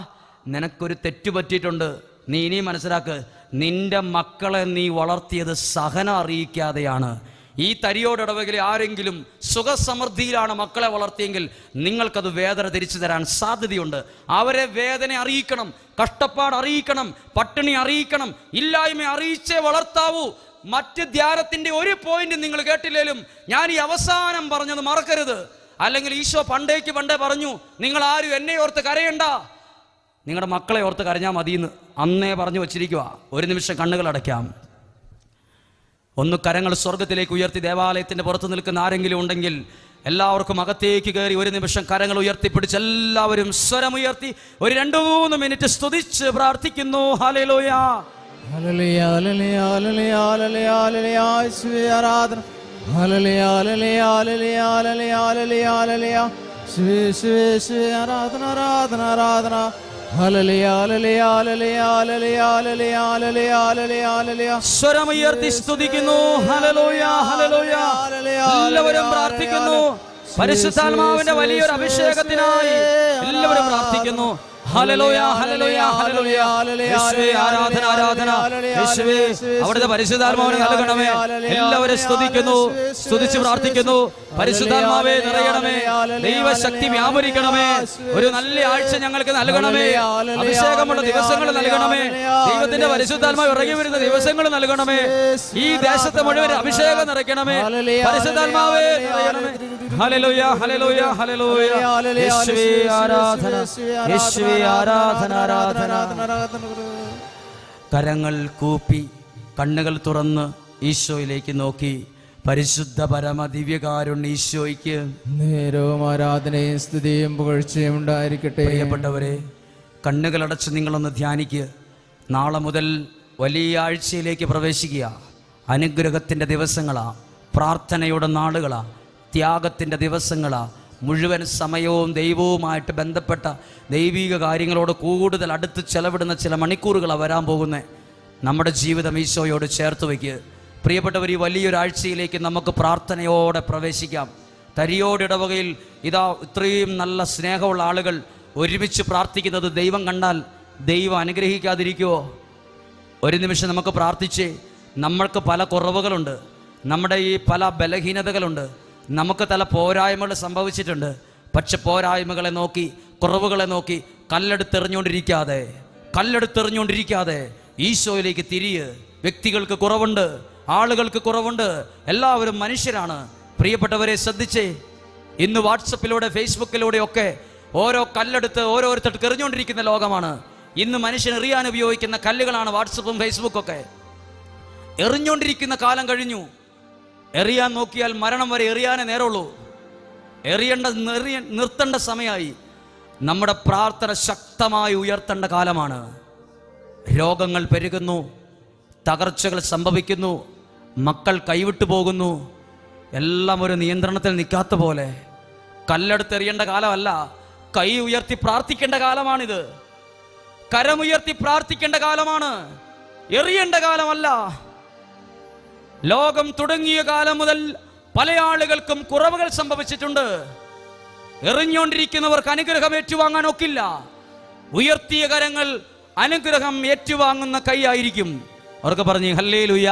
നിനക്കൊരു തെറ്റു പറ്റിയിട്ടുണ്ട്, നീ ഇനിയും മനസ്സിലാക്ക്, നിന്റെ മക്കളെ നീ വളർത്തിയത് സഹനം അറിയിക്കാതെയാണ്. ഈ തരിയോടിടവകയിൽ ആരെങ്കിലും സുഖസമൃദ്ധിയിലാണ് മക്കളെ വളർത്തിയെങ്കിൽ നിങ്ങൾക്കത് വേദന തിരിച്ചു തരാൻ സാധ്യതയുണ്ട്. അവരെ വേദന അറിയിക്കണം, കഷ്ടപ്പാട് അറിയിക്കണം, പട്ടിണി അറിയിക്കണം, ഇല്ലായ്മ അറിയിച്ചേ വളർത്താവൂ. മറ്റ് ധ്യാനത്തിന്റെ ഒരു പോയിന്റ് നിങ്ങൾ കേട്ടില്ലേലും ഞാൻ ഈ അവസാനം പറഞ്ഞത് മറക്കരുത്. അല്ലെങ്കിൽ ഈശോ പണ്ടേ പറഞ്ഞു, നിങ്ങൾ ആരും എന്നെ ഓർത്ത് കരയണ്ട, നിങ്ങളുടെ മക്കളെ ഓർത്ത് കരഞ്ഞാൽ മതിയെന്ന് അന്നേ പറഞ്ഞു വച്ചിരിക്കുക. ഒരു നിമിഷം കണ്ണുകൾ അടയ്ക്കാം. ഒന്ന് കരങ്ങൾ സ്വർഗത്തിലേക്ക് ഉയർത്തി, ദേവാലയത്തിന്റെ പുറത്ത് നിൽക്കുന്ന ആരെങ്കിലും ഉണ്ടെങ്കിൽ എല്ലാവർക്കും അകത്തേക്ക് കയറി ഒരു നിമിഷം കരങ്ങൾ ഉയർത്തിപ്പിടിച്ച് എല്ലാവരും സ്വരമുയർത്തി ഒരു 2-3 മിനിറ്റ് സ്തുതിച്ച് പ്രാർത്ഥിക്കുന്നു. ഹല്ലേലൂയ, ഹല്ലേലൂയ, ഹല്ലേലൂയ, ഹല്ലേലൂയ, ഹല്ലേലൂയ, ഹല്ലേലൂയ, യേശുവേ ആരാധന. ഹല്ലേലൂയ, ഹല്ലേലൂയ, ഹല്ലേലൂയ, ഹല്ലേലൂയ, ഹല്ലേലൂയ, ഹല്ലേലൂയ, യേശുവേ ആരാധന, ആരാധന, ആരാധന. ഹല്ലേലൂയ, ഹല്ലേലൂയ, ഹല്ലേലൂയ, ഹല്ലേലൂയ, ഹല്ലേലൂയ, ഹല്ലേലൂയ, ഹല്ലേലൂയ, ഹല്ലേലൂയ. സ്വരമുയർത്തി സ്തുതിക്കുന്നു. ഹല്ലേലൂയ, ഹല്ലേലൂയ. എല്ലാവരും പ്രാർത്ഥിക്കുന്നു. പരിശുദ്ധാത്മാവിന്റെ വലിയൊരു അഭിഷേകത്തിനായി എല്ലാവരും പ്രാർത്ഥിക്കുന്നു. ഹല്ലേലൂയ, ഹല്ലേലൂയ, ഹല്ലേലൂയ. യേശുവേ, ആരാധന, ആരാധന. യേശുവേ, അവിടുത്തെ പരിശുദ്ധാത്മാവിനെ നൽകണമേ. എല്ലാവരും സ്തുതിക്കുന്നു, സ്തുതിച്ച് പ്രാർത്ഥിക്കുന്നു. പരിശുദ്ധാത്മാവേ നിറയണമേ, ദൈവശക്തി വ്യാപരിക്കണമേ. ഒരു നല്ല ആഴ്ച ഞങ്ങൾക്ക് നൽകണമേ. അഭിഷേകമുള്ള ദിവസങ്ങൾ നൽകണമേ. ദൈവത്തിന്റെ പരിശുദ്ധാത്മാവ് ഇറങ്ങി വരുന്ന ദിവസങ്ങൾ നൽകണമേ. ഈ ദേശത്തെ മുഴുവൻ അഭിഷേകം നിറയ്ക്കണമേ. പരിശുദ്ധാത്മാവേ നിറയണമേ. ഹല്ലേലൂയ, ഹല്ലേലൂയ, ഹല്ലേലൂയ. യേശുവേ ആരാധന, യേശുവേ ആരാധന, ആരാധന. കരങ്ങൾ കൂപ്പി കണ്ണുകൾ തുറന്ന് ഈശോയിലേക്ക് നോക്കി പരിശുദ്ധ പരമ ദിവ്യകാരുണ്യ ഈശോയ്ക്ക് നേരവും ആരാധനയും സ്തുതിയും പുകഴ്ചയും ഉണ്ടായിരിക്കട്ടെ. പ്രിയപ്പെട്ടവരെ, കണ്ണുകളടച്ച് നിങ്ങളൊന്ന് ധ്യാനിക്കുക. നാളെ മുതൽ വലിയ ആഴ്ചയിലേക്ക് പ്രവേശിക്കുക. അനുഗ്രഹത്തിൻ്റെ ദിവസങ്ങളാ, പ്രാർത്ഥനയുടെ നാളുകളാ, ത്യാഗത്തിൻ്റെ ദിവസങ്ങളാ. മുഴുവൻ സമയവും ദൈവവുമായിട്ട് ബന്ധപ്പെട്ട ദൈവിക കാര്യങ്ങളോട് കൂടുതൽ അടുത്ത് ചെലവിടുന്ന ചില മണിക്കൂറുകളാണ് വരാൻ പോകുന്നത്. നമ്മുടെ ജീവിതം ഈശോയോട് ചേർത്ത് വയ്ക്കുക. പ്രിയപ്പെട്ടവർ, ഈ വലിയൊരാഴ്ചയിലേക്ക് നമുക്ക് പ്രാർത്ഥനയോടെ പ്രവേശിക്കാം. തരിയോടിടവകയിൽ ഇതാ ഇത്രയും നല്ല സ്നേഹമുള്ള ആളുകൾ ഒരുമിച്ച് പ്രാർത്ഥിക്കുന്നത് ദൈവം കണ്ടാൽ ദൈവം അനുഗ്രഹിക്കാതിരിക്കുമോ? ഒരു നിമിഷം നമുക്ക് പ്രാർത്ഥിച്ച്. നമ്മൾക്ക് പല കുറവുകളുണ്ട്, നമ്മുടെ ഈ പല ബലഹീനതകളുണ്ട്, നമുക്ക് പല പോരായ്മകൾ സംഭവിച്ചിട്ടുണ്ട്. പക്ഷെ പോരായ്മകളെ നോക്കി, കുറവുകളെ നോക്കി കല്ലെടുത്തെറിഞ്ഞുകൊണ്ടിരിക്കാതെ ഈശോയിലേക്ക് തിരിയ്. വ്യക്തികൾക്ക് കുറവുണ്ട്, ആളുകൾക്ക് കുറവുണ്ട്, എല്ലാവരും മനുഷ്യരാണ്. പ്രിയപ്പെട്ടവരെ ശ്രദ്ധിച്ചേ, ഇന്ന് വാട്സപ്പിലൂടെ ഫേസ്ബുക്കിലൂടെ ഒക്കെ ഓരോ കല്ലെടുത്ത് ഓരോരുത്തർ എറിഞ്ഞുകൊണ്ടിരിക്കുന്ന ലോകമാണ്. ഇന്ന് മനുഷ്യൻ എറിയാൻ ഉപയോഗിക്കുന്ന കല്ലുകളാണ് വാട്സപ്പും ഫേസ്ബുക്കും ഒക്കെ. എറിഞ്ഞുകൊണ്ടിരിക്കുന്ന കാലം കഴിഞ്ഞു. എറിയാൻ നോക്കിയാൽ മരണം വരെ എറിയാനേ നേരമുള്ളൂ. നിർത്തേണ്ട സമയമായി. നമ്മുടെ പ്രാർത്ഥന ശക്തമായി ഉയർത്തേണ്ട കാലമാണ്. രോഗങ്ങൾ പെരുകുന്നു, തകർച്ചകൾ സംഭവിക്കുന്നു, മക്കൾ കൈവിട്ടു പോകുന്നു. എല്ലാം ഒരു നിയന്ത്രണത്തിൽ നിൽക്കാത്ത പോലെ. കല്ലെടുത്തെറിയേണ്ട കാലമല്ല, കൈ ഉയർത്തി പ്രാർത്ഥിക്കേണ്ട കാലമാണിത്. കരമുയർത്തി പ്രാർത്ഥിക്കേണ്ട കാലമാണ്, എറിയേണ്ട കാലമല്ല. ലോകം തുടങ്ങിയ കാലം മുതൽ പല ആളുകൾക്കും കുറവുകൾ സംഭവിച്ചിട്ടുണ്ട്. എറിഞ്ഞുകൊണ്ടിരിക്കുന്നവർക്ക് അനുഗ്രഹം ഏറ്റുവാങ്ങാൻ ഒക്കില്ല. ഉയർത്തിയ കരങ്ങൾ അനുഗ്രഹം ഏറ്റുവാങ്ങുന്ന കൈയായിരിക്കും. അവർക്ക് പറഞ്ഞു ഹല്ലേലൂയ.